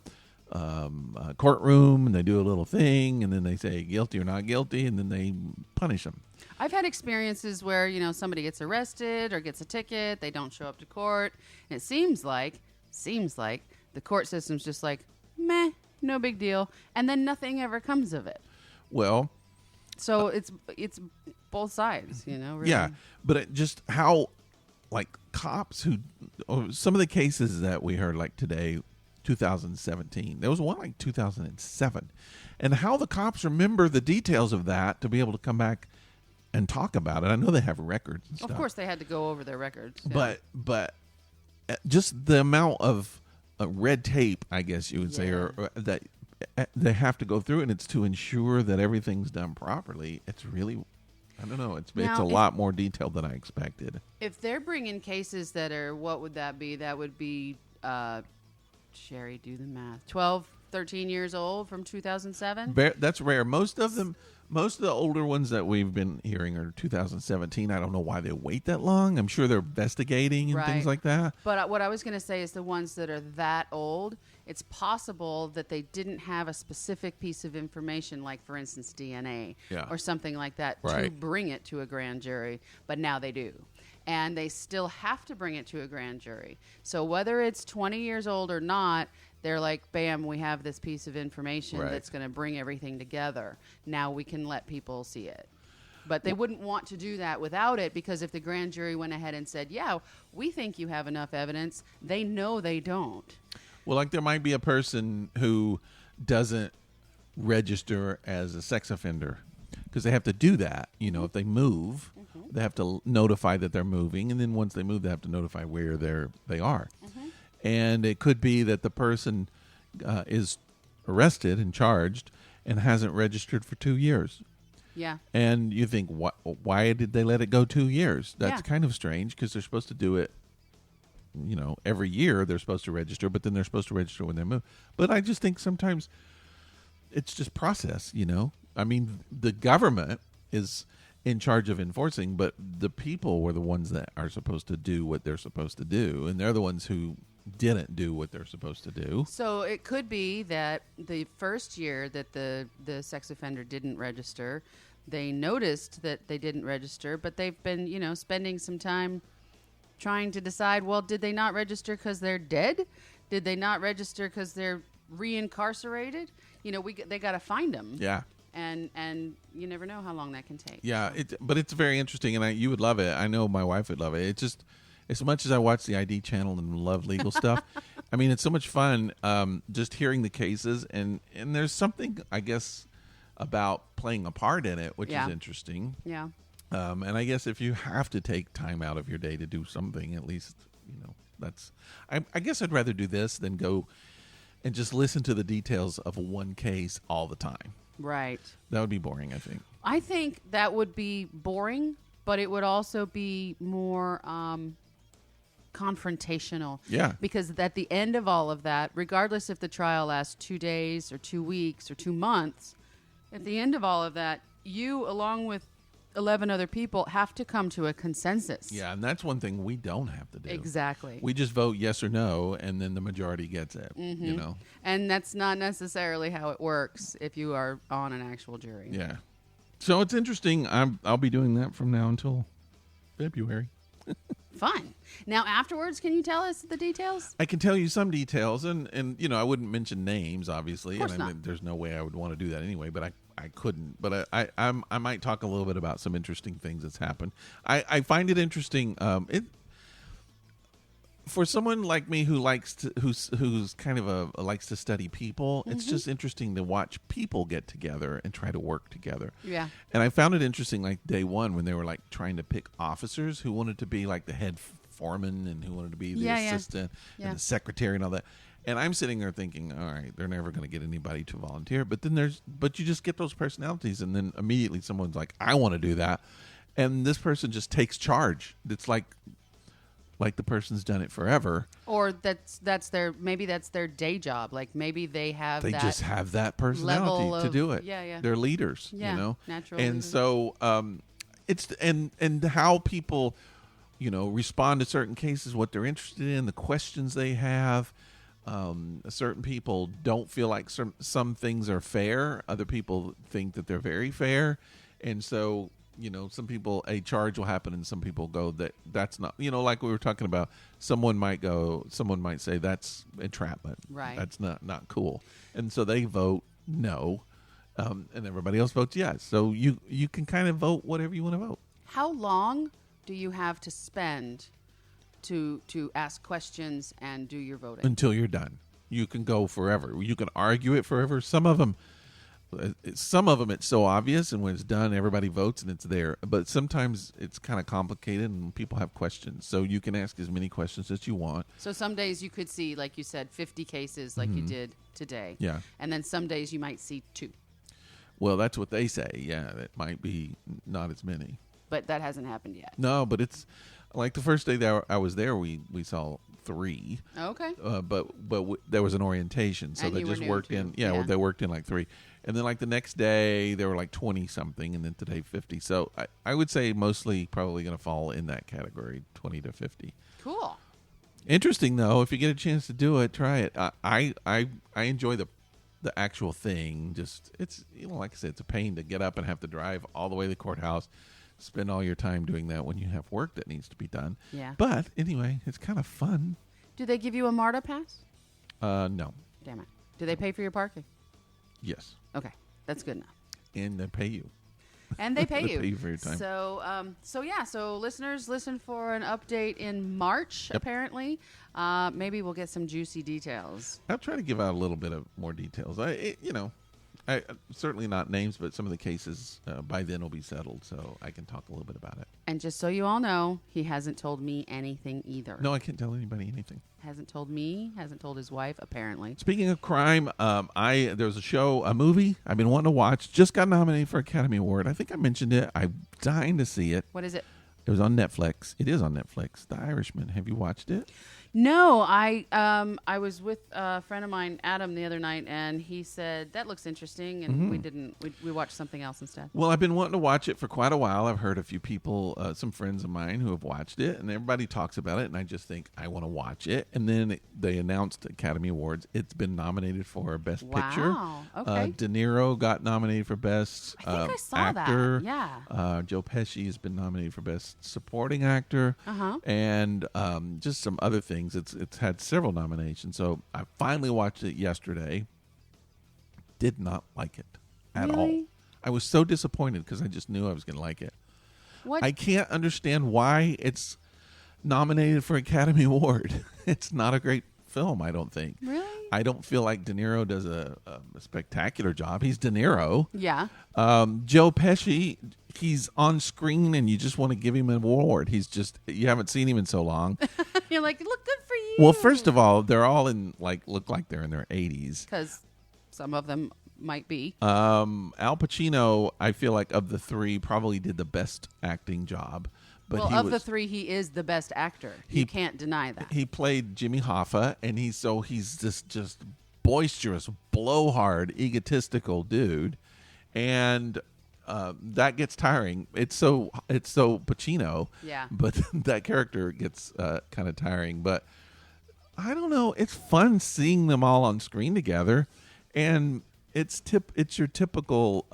courtroom, and they do a little thing, and then they say guilty or not guilty, and then they punish them. I've had experiences where, somebody gets arrested or gets a ticket, they don't show up to court, and it seems like the court system's just like, meh, no big deal, and then nothing ever comes of it. Well, so it's both sides, really. Yeah, but just how, like, cops some of the cases that we heard, like today, 2017. There was one like 2007. And how the cops remember the details of that to be able to come back and talk about it. I know they have records and stuff. Of course they had to go over their records. Yeah. But just the amount of red tape, I guess you would say, or that they have to go through, and it's to ensure that everything's done properly. It's really, I don't know, it's a lot more detailed than I expected. If they're bringing cases that are, what would that be? That would be Cheri, do the math. 12, 13 years old from 2007? That's rare. Most of the older ones that we've been hearing are 2017. I don't know why they wait that long. I'm sure they're investigating and things like that. But what I was going to say is the ones that are that old, it's possible that they didn't have a specific piece of information, like, for instance, DNA or something like that, to bring it to a grand jury, but now they do. And they still have to bring it to a grand jury. So whether it's 20 years old or not, they're like, bam, we have this piece of information that's going to bring everything together. Now we can let people see it. But they wouldn't want to do that without it, because if the grand jury went ahead and said, yeah, we think you have enough evidence, they know they don't. Well, like, there might be a person who doesn't register as a sex offender, because they have to do that. If they move, they have to notify that they're moving, and then once they move, they have to notify where they are. And it could be that the person is arrested and charged and hasn't registered for 2 years. Yeah. And you think, why did they let it go 2 years? That's kind of strange, because they're supposed to do it, every year they're supposed to register, but then they're supposed to register when they move. But I just think sometimes it's just process, I mean, the government is in charge of enforcing, but the people were the ones that are supposed to do what they're supposed to do, and they're the ones who didn't do what they're supposed to do. So it could be that the first year that the sex offender didn't register, they noticed that they didn't register, but they've been, spending some time trying to decide, well, did they not register because they're dead? Did they not register because they're reincarcerated? They got to find them. Yeah. and you never know how long that can take. Yeah, but it's very interesting, and you would love it. I know my wife would love it. It's just, as much as I watch the ID channel and love legal stuff, I mean, it's so much fun just hearing the cases, and there's something, I guess, about playing a part in it, which is interesting. Yeah. And I guess if you have to take time out of your day to do something, at least, that's, I guess I'd rather do this than go and just listen to the details of one case all the time. Right. That would be boring, I think. I think that would be boring, but it would also be more confrontational. Yeah. Because at the end of all of that, regardless if the trial lasts 2 days or 2 weeks or 2 months, at the end of all of that, you, along with 11 other people, have to come to a consensus. Yeah, and that's one thing we don't have to do. Exactly. We just vote yes or no, and then the majority gets it, And that's not necessarily how it works if you are on an actual jury. Yeah. So it's interesting. I'll be doing that from now until February. Fun. Now, afterwards, can you tell us the details? I can tell you some details, and I wouldn't mention names, obviously. Of course and not. There's no way I would want to do that anyway, but I couldn't. But I might talk a little bit about some interesting things that's happened. I find it interesting. For someone like me who likes to, who's kind of likes to study people, it's just interesting to watch people get together and try to work together. Yeah. And I found it interesting, like day one, when they were like trying to pick officers who wanted to be like the head foreman and who wanted to be the assistant and the secretary and all that. And I'm sitting there thinking, all right, they're never going to get anybody to volunteer. But then you just get those personalities, and then immediately someone's like, I want to do that, and this person just takes charge. It's like the person's done it forever, or that's their day job. Like maybe they just have that personality to do it. Yeah. They're leaders, natural. And leaders. So it's and how people respond to certain cases, what they're interested in, the questions they have. Certain people don't feel like some things are fair. Other people think that they're very fair, and so. Some people, a charge will happen, and some people go that's not. Like we were talking about, someone might say that's entrapment. Right. That's not cool, and so they vote no, and everybody else votes yes. So you can kind of vote whatever you want to vote. How long do you have to spend to ask questions and do your voting? Until you're done. You can go forever. You can argue it forever. Some of them it's so obvious, and when it's done, everybody votes and it's there. But sometimes it's kind of complicated, and people have questions. So you can ask as many questions as you want. So some days you could see, like you said, 50 cases like you did today. Yeah. And then some days you might see 2. Well, that's what they say. Yeah, it might be not as many. But that hasn't happened yet. No, but it's like the first day that I was there, we saw 3. Okay. But there was an orientation, so And they you were just new worked too. in. Yeah. They worked in like 3, and then like the next day there were like 20 something, and then today 50. So I would say mostly probably going to fall in that category, 20 to 50. Cool. Interesting though, if you get a chance to do it, try it. I enjoy the actual thing. Just it's like I said, it's a pain to get up and have to drive all the way to the courthouse. Spend all your time doing that when you have work that needs to be done. Yeah. But anyway, it's kind of fun. Do they give you a MARTA pass? No. Damn it. Do they pay for your parking? Yes. Okay. That's good enough. And they pay you. And they pay They you. pay you for your time. So listeners, listen for an update in March, apparently. Maybe we'll get some juicy details. I'll try to give out a little bit of more details. I certainly not names, but some of the cases by then will be settled, so I can talk a little bit about it. And just so you all know, he hasn't told me anything either. No, I can't tell anybody anything. Hasn't told me, hasn't told his wife, apparently. Speaking of crime, there was a movie I've been wanting to watch. Just got nominated for Academy Award. I think I mentioned it. I'm dying to see it. What is it? It was on Netflix. It is on Netflix. The Irishman. Have you watched it? No, I was with a friend of mine, Adam, the other night, and he said that looks interesting, and we didn't. We watched something else instead. Well, I've been wanting to watch it for quite a while. I've heard a few people, some friends of mine, who have watched it, and everybody talks about it, and I just think I want to watch it. And then they announced Academy Awards. It's been nominated for Best Picture. Wow. Okay. De Niro got nominated for Best I think I saw Actor. that. Yeah. Joe Pesci has been nominated for Best Supporting Actor. Uh-huh. And just some other things. It's had several nominations. So I finally watched it yesterday. Did not like it at all. Really? I was so disappointed because I just knew I was going to like it. What? I can't understand why it's nominated for Academy Award. It's not a great film, I don't think. Really? I don't feel like De Niro does a spectacular job. He's De Niro. Yeah. Joe Pesci, he's on screen and you just want to give him an award. You haven't seen him in so long. You're like, look good for you. Well, first of all, they're all look like they're in their 80s. Because some of them might be. Al Pacino, I feel like of the three, probably did the best acting job. But well, the three, he is the best actor. You can't deny that. He played Jimmy Hoffa, and he's this just boisterous, blowhard, egotistical dude, and that gets tiring. It's so Pacino, yeah. But that character gets kind of tiring. But I don't know. It's fun seeing them all on screen together, and it's your typical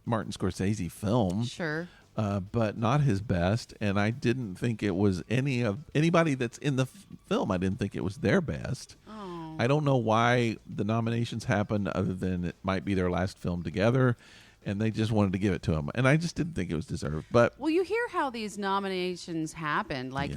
Martin Scorsese film. Sure. But not his best, and I didn't think it was anybody that's in the film. I didn't think it was their best. Oh. I don't know why the nominations happened, other than it might be their last film together, and they just wanted to give it to him. And I just didn't think it was deserved. But well, you hear how these nominations happen. Like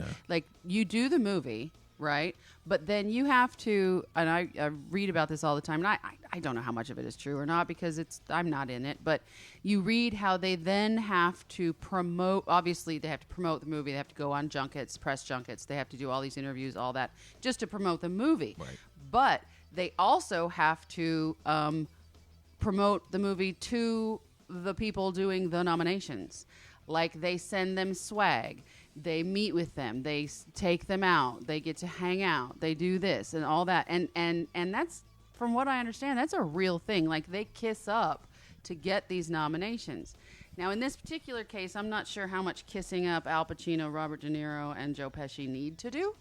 you do the movie, right? But then you have to, and I read about this all the time, and I don't know how much of it is true or not because I'm not in it, but you read how they then have to promote, obviously they have to promote the movie, they have to go on junkets, press junkets, they have to do all these interviews, all that, just to promote the movie. Right. But they also have to promote the movie to the people doing the nominations. Like they send them swag. They meet with them. They take them out. They get to hang out. They do this and all that. And that's, from what I understand, that's a real thing. Like they kiss up to get these nominations. Now, in this particular case, I'm not sure how much kissing up Al Pacino, Robert De Niro, and Joe Pesci need to do.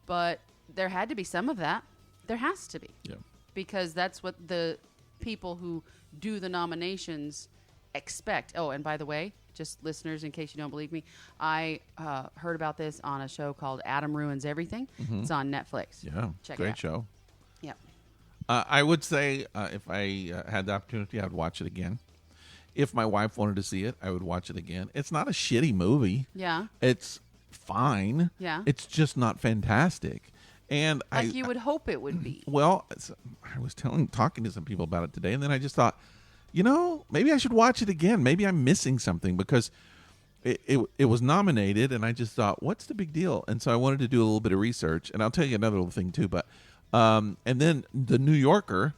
But there had to be some of that. There has to be. yeah. Because that's what the people who do the nominations expect. Oh, and by the way, just listeners, in case you don't believe me, I heard about this on a show called Adam Ruins Everything. Mm-hmm. It's on Netflix. Yeah, Check it great out. show. Yeah. I would say if I had the opportunity, I would watch it again. If my wife wanted to see it, I would watch it again. It's not a shitty movie. Yeah. It's fine. Yeah. It's just not fantastic. And Like you would hope it would be. Well, I was talking to some people about it today, and then I just thought, maybe I should watch it again. Maybe I'm missing something because it was nominated, and I just thought, what's the big deal? And so I wanted to do a little bit of research, and I'll tell you another little thing too. But and then the New Yorker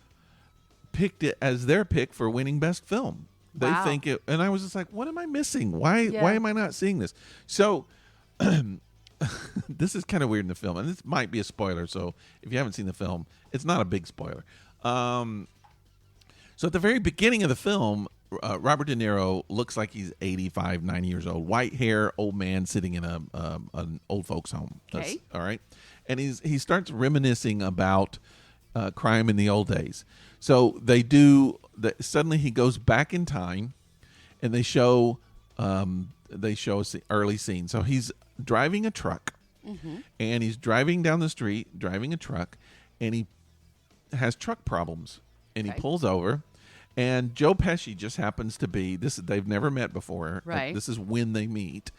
picked it as their pick for winning best film. They Wow. think it, and I was just like, what am I missing? Why am I not seeing this? So this is kind of weird in the film, and this might be a spoiler. So if you haven't seen the film, it's not a big spoiler. So at the very beginning of the film, Robert De Niro looks like he's 85, 90 years old. White hair, old man sitting in an old folks' home. Okay. All right. And he starts reminiscing about crime in the old days. So suddenly he goes back in time, and they show us the early scene. So he's driving a truck, Mm-hmm. and he's driving down the street, driving a truck, and he has truck problems. And he Okay. pulls over, and Joe Pesci just happens to be this. They've never met before. Right. This is when they meet,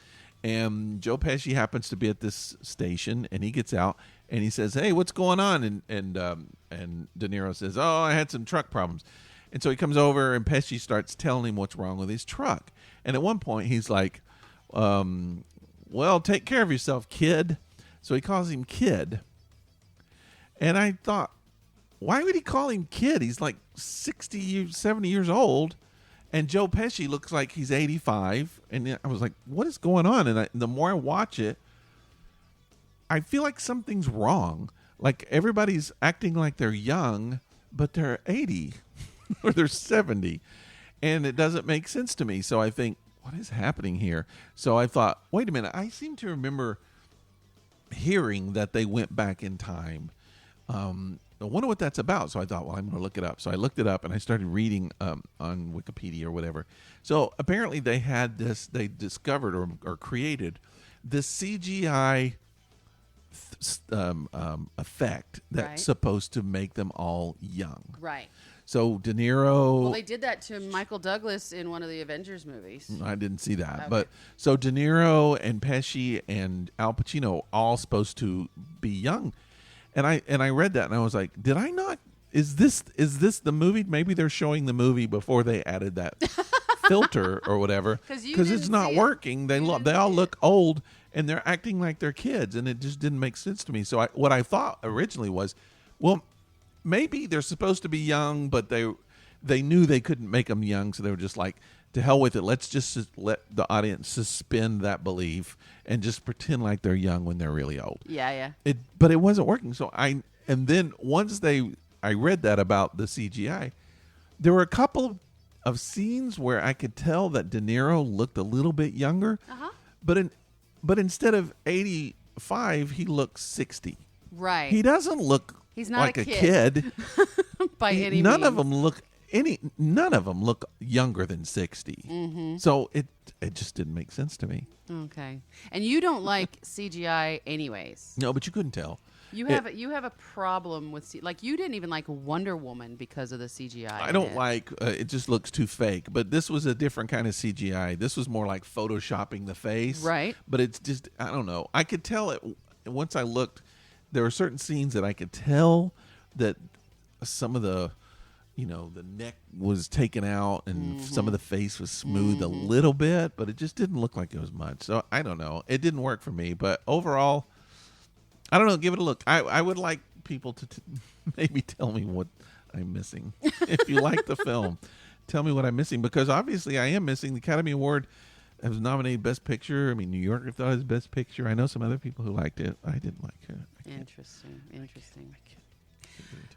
and Joe Pesci happens to be at this station, and he gets out and he says, "Hey, what's going on?" And De Niro says, "Oh, I had some truck problems." And so he comes over, and Pesci starts telling him what's wrong with his truck. And at one point, he's like, "Well, take care of yourself, kid." So he calls him kid, and I thought, why would he call him kid? He's like 60, 70 years old, and Joe Pesci looks like he's 85. And I was like, what is going on? And the more I watch it, I feel like something's wrong. Like everybody's acting like they're young, but they're 80 or they're 70. And it doesn't make sense to me. So I think, what is happening here? So I thought, wait a minute. I seem to remember hearing that they went back in time. I wonder what that's about. So I thought, well, I'm going to look it up. So I looked it up, and I started reading on Wikipedia or whatever. So apparently they discovered or created this CGI effect that's Right. supposed to make them all young. Right. So De Niro. Well, they did that to Michael Douglas in one of the Avengers movies. I didn't see that, Okay. but so De Niro and Pesci and Al Pacino all supposed to be young, and I read that and I was like, did I not? Is this the movie? Maybe they're showing the movie before they added that filter or whatever, because it's not working. They all look old and they're acting like they're kids, and it just didn't make sense to me. So what I thought originally was, well, maybe they're supposed to be young, but they knew they couldn't make them young, so they were just like, to hell with it. Let's just let the audience suspend that belief and just pretend like they're young when they're really old. Yeah. But it wasn't working. So and then once I read that about the CGI, there were a couple of scenes where I could tell that De Niro looked a little bit younger, but instead of 85, he looks 60. Right. He doesn't look He's not like a kid. By any means. None of them look younger than 60. Mm-hmm. So it just didn't make sense to me. Okay. And you don't like CGI anyways. No, but you couldn't tell. You have a problem with like you didn't even like Wonder Woman because of the CGI. I don't like it. Just looks too fake. But this was a different kind of CGI. This was more like photoshopping the face. Right. But it's just, I don't know. I could tell it once I looked. There were certain scenes that I could tell that some of the neck was taken out and some of the face was smooth a little bit, but it just didn't look like it was much. So I don't know. It didn't work for me. But overall, I don't know. Give it a look. I would like people to maybe tell me what I'm missing. If you like the film, tell me what I'm missing, because obviously I am missing. The Academy Award was nominated Best Picture. I mean, New Yorker thought it was Best Picture. I know some other people who liked it. I didn't like it. Interesting.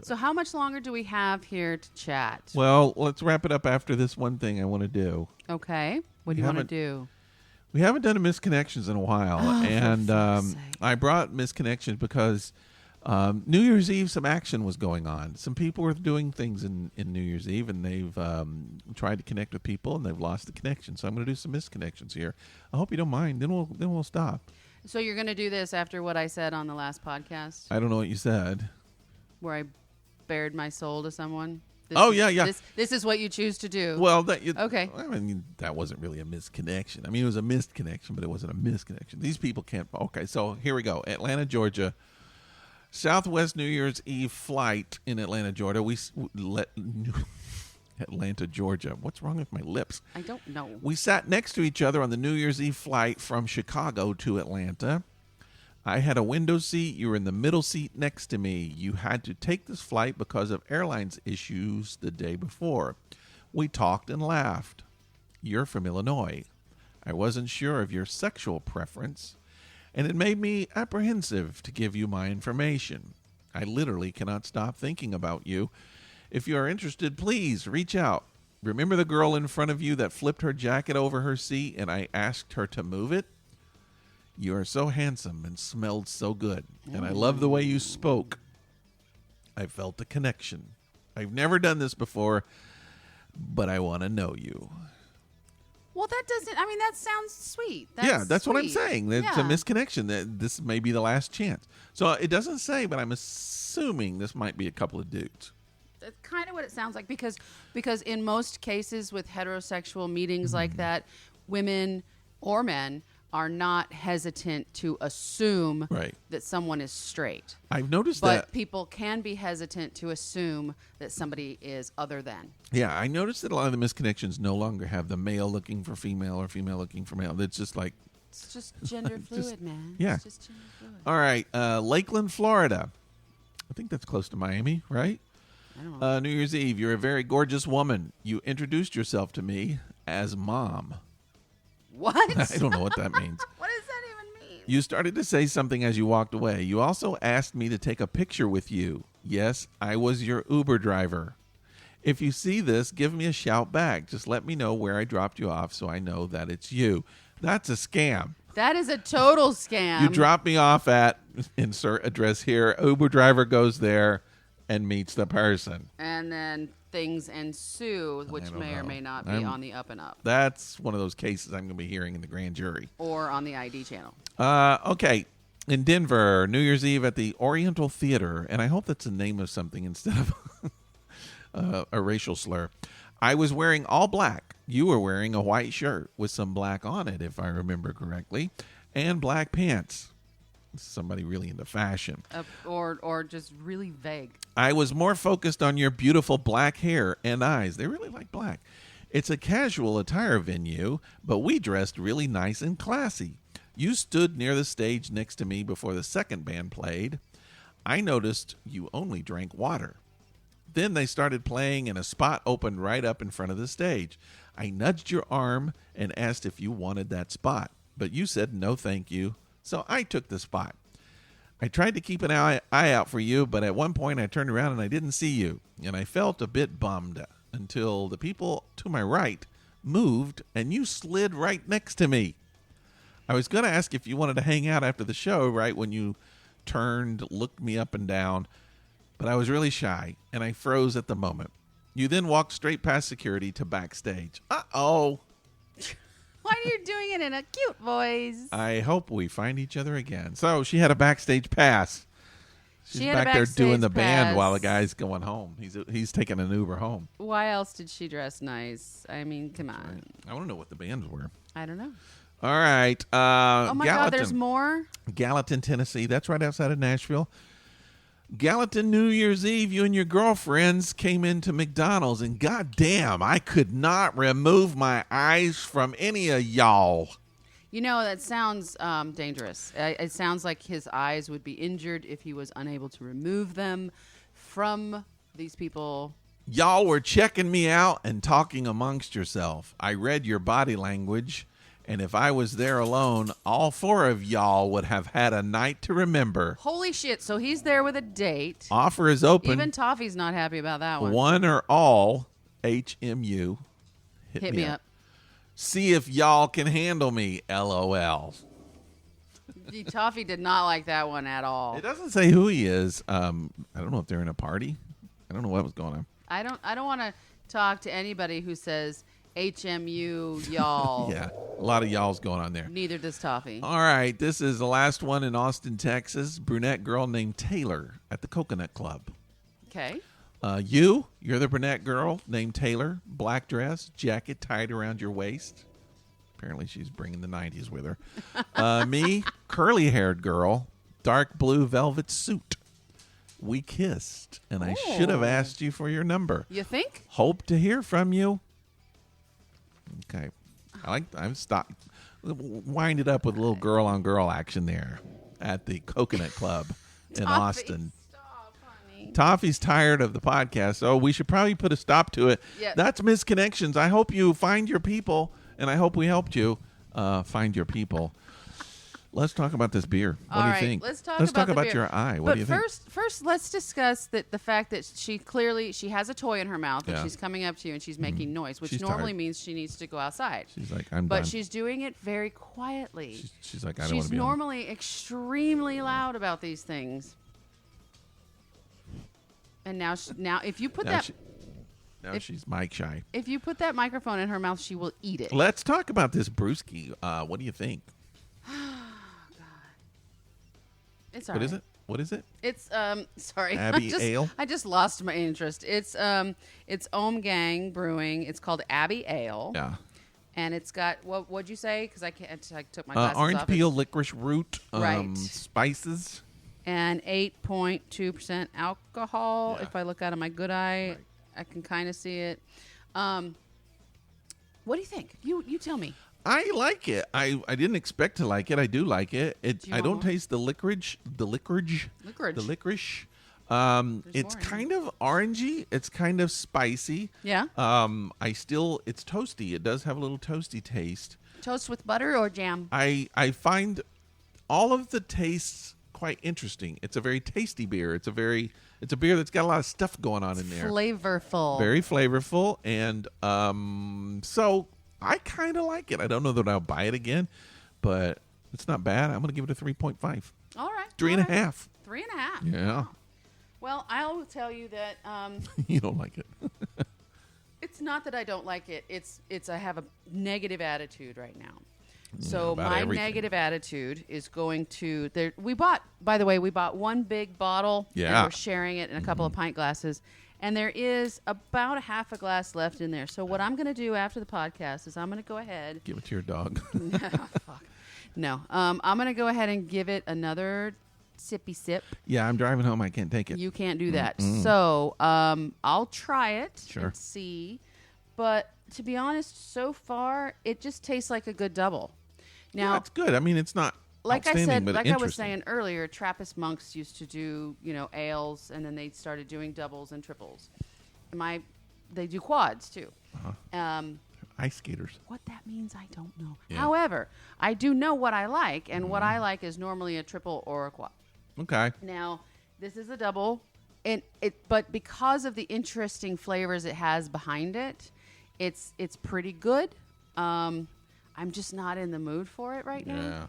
So how much longer do we have here to chat? Well, let's wrap it up after this one thing I want to do. Okay. What do you want to do? We haven't done a Misconnections in a while, and I brought Misconnections because New Year's Eve, some action was going on. Some people were doing things in New Year's Eve, and they've tried to connect with people, and they've lost the connection. So I'm going to do some Misconnections here. I hope you don't mind. Then we'll stop. So you're going to do this after what I said on the last podcast? I don't know what you said. Where I bared my soul to someone? Yeah. This is what you choose to do. Well, okay. I mean, that wasn't really a misconnection. I mean, it was a missed connection, but it wasn't a misconnection. These people can't. Okay, so here we go. Atlanta, Georgia. Southwest New Year's Eve flight in Atlanta, Georgia. Atlanta, Georgia. What's wrong with my lips? I don't know. We sat next to each other on the New Year's Eve flight from Chicago to Atlanta. I had a window seat. You were in the middle seat next to me. You had to take this flight because of airlines issues the day before. We talked and laughed. You're from Illinois. I wasn't sure of your sexual preference, and it made me apprehensive to give you my information. I literally cannot stop thinking about you. If you are interested, please reach out. Remember the girl in front of you that flipped her jacket over her seat and I asked her to move it? You are so handsome and smelled so good, and I love the way you spoke. I felt a connection. I've never done this before, but I want to know you. Well, that sounds sweet. That's what I'm sweet. saying. It's a misconnection. That this may be the last chance. So it doesn't say, but I'm assuming this might be a couple of dudes. That's kind of what it sounds like, because in most cases with heterosexual meetings like that, women or men are not hesitant to assume that someone is straight. I've noticed but people can be hesitant to assume that somebody is other than. Yeah, I noticed that a lot of the misconnections no longer have the male looking for female or female looking for male. It's just like... It's just gender fluid, man. Yeah. It's just gender fluid. All right, Lakeland, Florida. I think that's close to Miami, right? I don't know. New Year's Eve, you're a very gorgeous woman. You introduced yourself to me as Mom. What? I don't know what that means. What does that even mean? You started to say something as you walked away. You also asked me to take a picture with you. Yes, I was your Uber driver. If you see this, give me a shout back. Just let me know where I dropped you off so I know that it's you. That's a scam. That is a total scam. You drop me off at, insert address here, Uber driver goes there and meets the person. And then things ensue, which may or may not be on the up and up. That's one of those cases I'm going to be hearing in the grand jury. Or on the ID channel. Okay. In Denver, New Year's Eve at the Oriental Theater, and I hope that's the name of something instead of a racial slur. I was wearing all black. You were wearing a white shirt with some black on it, if I remember correctly, and black pants. Somebody really into fashion. Or just really vague. I was more focused on your beautiful black hair and eyes. They really like black. It's a casual attire venue, but we dressed really nice and classy. You stood near the stage next to me before the second band played. I noticed you only drank water. Then they started playing and a spot opened right up in front of the stage. I nudged your arm and asked if you wanted that spot, but you said no thank you, so I took the spot. I tried to keep an eye out for you, but at one point I turned around and I didn't see you, and I felt a bit bummed until the people to my right moved and you slid right next to me. I was going to ask if you wanted to hang out after the show, right when you turned, looked me up and down, but I was really shy and I froze at the moment. You then walked straight past security to backstage. Uh-oh. Why are you doing it in a cute voice? I hope we find each other again. So she had a backstage pass. She's back there doing the band while the guy's going home. He's taking an Uber home. Why else did she dress nice? I mean, come on. Right. I want to know what the bands were. I don't know. All right. Oh, my God, there's more? Gallatin, Tennessee. That's right outside of Nashville. Gallatin, New Year's Eve, you and your girlfriends came into McDonald's, and goddamn, I could not remove my eyes from any of y'all. You know, that sounds dangerous. It sounds like his eyes would be injured if he was unable to remove them from these people. Y'all were checking me out and talking amongst yourself. I read your body language, and if I was there alone, all four of y'all would have had a night to remember. Holy shit, so he's there with a date. Offer is open. Even Toffee's not happy about that one. One or all, HMU. Hit me up. See if y'all can handle me, LOL. Toffee did not like that one at all. It doesn't say who he is. I don't know if they're in a party. I don't know what was going on. I don't want to talk to anybody who says HMU y'all. Yeah, a lot of y'all's going on there. Neither does Toffee. All right, this is the last one in Austin, Texas. Brunette girl named Taylor at the Coconut Club. Okay. You're the brunette girl named Taylor. Black dress, jacket tied around your waist. Apparently she's bringing the 90s with her. Me, curly-haired girl, dark blue velvet suit. We kissed, and I should have asked you for your number. You think? Hope to hear from you. Okay. I'm stopped. Wind it up with a little girl-on-girl action there at the Coconut Club in Austin. Stop, honey. Toffee's tired of the podcast, so we should probably put a stop to it. Yep. That's Misconnections. I hope you find your people, and I hope we helped you find your people. Let's talk about this beer. What do you think? Let's talk about your eye. What do you think? First, let's discuss the fact that she has a toy in her mouth and she's coming up to you and she's making noise, which normally means she needs to go outside. She's like, I'm But done. she's doing it very quietly. She's like, I don't want to be She's normally extremely loud about these things. And now if you put she's mic shy. If you put that microphone in her mouth, she will eat it. Let's talk about this brewski. What do you think? It's all right. What is it? It's sorry. Abbey Ale? I just lost my interest. It's Ommegang Brewing. It's called Abbey Ale. Yeah. And it's got what'd you say? Because I took my glasses orange off. peel, licorice root, Right. spices. And 8.2% alcohol. Yeah. If I look out of my good eye, Right. I can kind of see it. What do you think? You tell me. I like it. I didn't expect to like it. I do like it. I don't taste the licorice. Licorice. It's kind of orangey. It's kind of spicy. Yeah. It's toasty. It does have a little toasty taste. Toast with butter or jam? I find all of the tastes quite interesting. It's a very tasty beer. It's a beer that's got a lot of stuff going on in there. Flavorful. Very flavorful. And so I kind of like it. I don't know that I'll buy it again, but it's not bad. I'm going to give it a 3.5. All right. 3.5. 3.5. Yeah. Well, I will tell you that You don't like it. it's not that I don't like it. It's I have a negative attitude right now. So about my everything. negative attitude is going to there. We bought one big bottle. Yeah. And we're sharing it in a couple of pint glasses, And there is about a half a glass left in there. So what I'm going to do after the podcast is I'm going to go ahead. Give it to your dog. Fuck. No. I'm going to go ahead and give it another sippy sip. Yeah, I'm driving home. I can't take it. You can't do that. So I'll try it and see. But to be honest, so far, it just tastes like a good double. Now, yeah, it's good. I mean, it's not like I said, but like I was interesting. saying earlier, Trappist monks used to do, ales, and then they started doing doubles and triples. They do quads too. Ice skaters. What that means, I don't know. Yeah. However, I do know what I like, and what I like is normally a triple or a quad. Okay. Now, this is a double, but because of the interesting flavors it has behind it, it's pretty good. I'm just not in the mood for it right now. Yeah.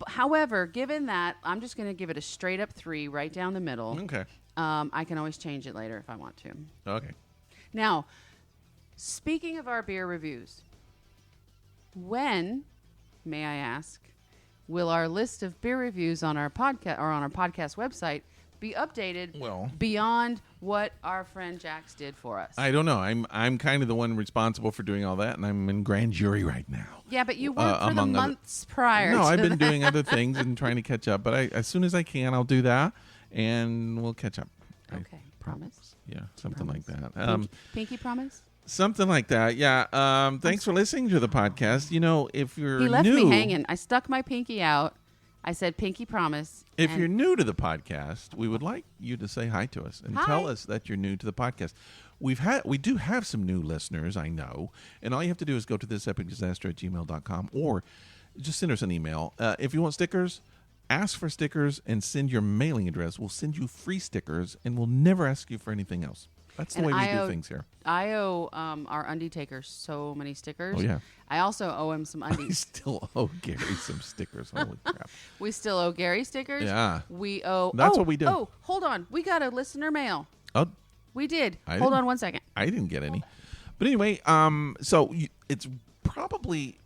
However, given that, I'm just going to give it a straight up 3 right down the middle. Okay. I can always change it later if I want to. Okay. Now, speaking of our beer reviews, when, may I ask, will our list of beer reviews on our podcast or on our podcast website be updated beyond what our friend Jax did for us? I don't know. I'm kind of the one responsible for doing all that, and I'm in grand jury right now. Yeah, but you weren't for the months prior. No, to I've been that. doing other things and trying to catch up. But as soon as I can, I'll do that, and we'll catch up. Okay, promise. Yeah, something Promise. like that. Pinky promise. Something like that. Yeah. Thanks for listening to the podcast. If you're He left new, me hanging. I stuck my pinky out. I said, pinky promise. If you're new to the podcast, we would like you to say hi to us and tell us that you're new to the podcast. We do have some new listeners, I know, and all you have to do is go to thisepicdisaster@gmail.com or just send us an email. If you want stickers, ask for stickers and send your mailing address. We'll send you free stickers, and we'll never ask you for anything else. That's the way we do things here. I owe our undie taker so many stickers. Oh, yeah. I also owe him some I undies. still owe Gary some stickers. Holy crap. We still owe Gary stickers. Yeah. We owe... That's what we do. Oh, hold on. We got a listener mail. Oh, We did. I Hold didn't- on one second. I didn't get any. But anyway, it's probably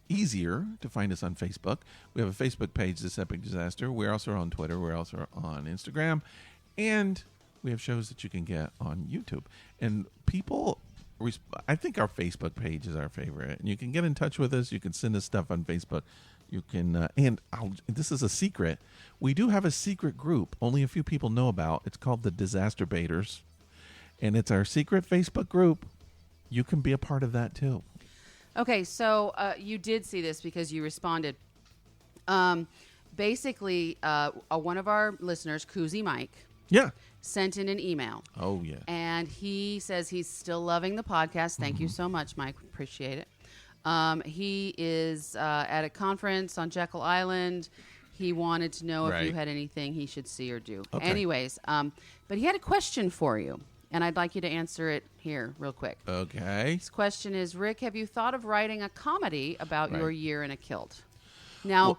easier to find us on Facebook. We have a Facebook page, This Epic Disaster. We're also on Twitter. We're also on Instagram. And we have shows that you can get on YouTube. And people, I think our Facebook page is our favorite. And you can get in touch with us. You can send us stuff on Facebook. You can, this is a secret. We do have a secret group only a few people know about. It's called the Disaster Baiters. And it's our secret Facebook group. You can be a part of that too. Okay, so you did see this because you responded. Basically, one of our listeners, Koozie Mike, sent in an email. Oh, yeah. And he says he's still loving the podcast. Thank you so much, Mike. Appreciate it. He is at a conference on Jekyll Island. He wanted to know if you had anything he should see or do. Okay. Anyways, but he had a question for you, and I'd like you to answer it here real quick. Okay. His question is, Rick, have you thought of writing a comedy about your year in a kilt? Now,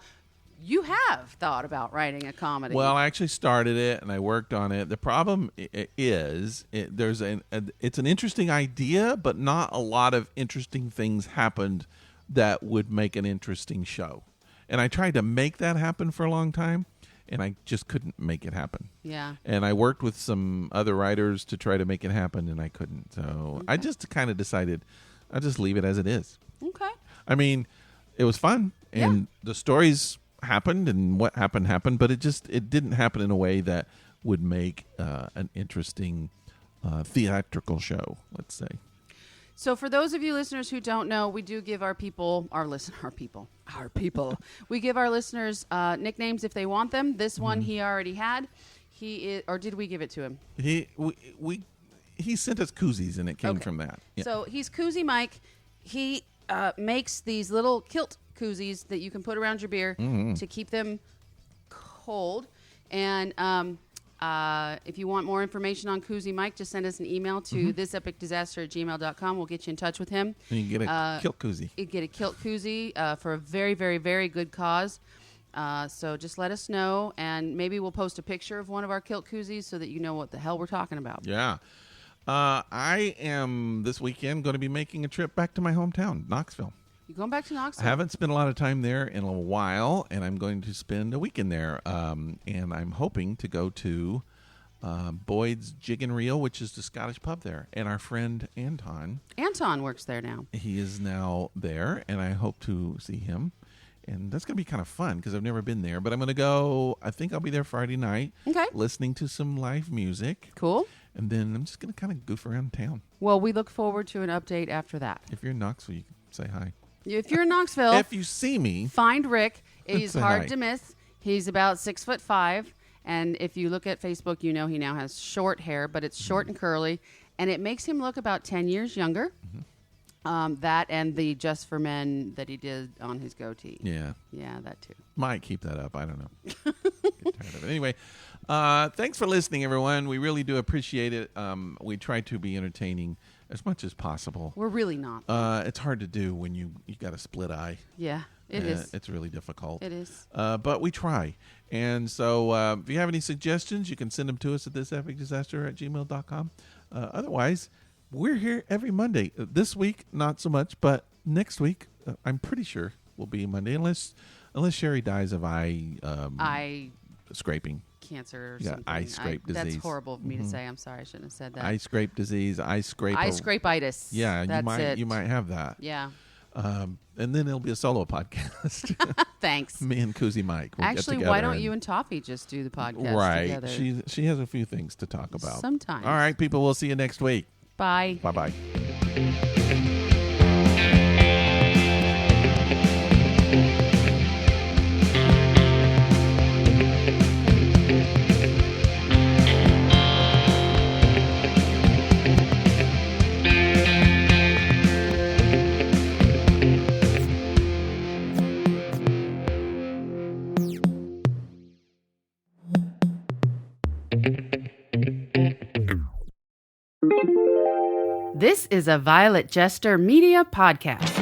you have thought about writing a comedy. Well, I actually started it and I worked on it. The problem is it's an interesting idea, but not a lot of interesting things happened that would make an interesting show. And I tried to make that happen for a long time, and I just couldn't make it happen. Yeah. And I worked with some other writers to try to make it happen, and I couldn't. So I just kind of decided I'll just leave it as it is. Okay. I mean, it was fun, and the stories happened, and what happened, but it didn't happen in a way that would make an interesting theatrical show, let's say. So for those of you listeners who don't know, we do give our people, we give our listeners nicknames if they want them. This one he already had. Or did we give it to him? He sent us koozies, and it came from that. Yeah. So he's Koozie Mike. He makes these little kilt koozies that you can put around your beer to keep them cold. And if you want more information on Koozie Mike, just send us an email to thisepicdisaster@gmail.com. We'll get you in touch with him. And you can get a kilt koozie. You get a kilt koozie for a very, very, very good cause. So just let us know, and maybe we'll post a picture of one of our kilt koozies so that you know what the hell we're talking about. Yeah. I am, this weekend, going to be making a trip back to my hometown, Knoxville. You going back to Knoxville? I haven't spent a lot of time there in a while, and I'm going to spend a weekend there. And I'm hoping to go to Boyd's Jig and Reel, which is the Scottish pub there. And our friend Anton. Anton works there now. He is now there, and I hope to see him. And that's going to be kind of fun because I've never been there. But I'm going to go, I think I'll be there Friday night. Okay. Listening to some live music. Cool. And then I'm just going to kind of goof around town. Well, we look forward to an update after that. If you're in Knoxville, you can say hi. If you're in Knoxville, If you see me, find Rick. He's Say hard hi. to miss. He's about 6'5", and if you look at Facebook, you know he now has short hair, but it's short and curly, and it makes him look about 10 years younger. That and the Just for Men that he did on his goatee. yeah, That too. might keep that up. I don't know. Get tired of it. Anyway, thanks for listening, everyone. We really do appreciate it. We try to be entertaining as much as possible. We're really not. It's hard to do when you got a split eye. Yeah, it is. It's really difficult. It is. But we try. And so if you have any suggestions, you can send them to us at thisepicdisaster@gmail.com. Otherwise, we're here every Monday. This week, not so much, but next week, I'm pretty sure will be Monday, unless Cheri dies of eye scraping. Cancer or Yeah, something. eye scrape disease. That's horrible of me to say. I'm sorry. I shouldn't have said that. Eye scrape disease, eye scrapitis. Yeah, That's you might have that. Yeah. And then it'll be a solo podcast. Thanks. Me and Koozie Mike. We'll Actually, get why together don't you and Toffee just do the podcast right. together? She has a few things to talk about. Sometimes. All right, people. We'll see you next week. Bye. Bye-bye. This is a Violet Jester Media podcast.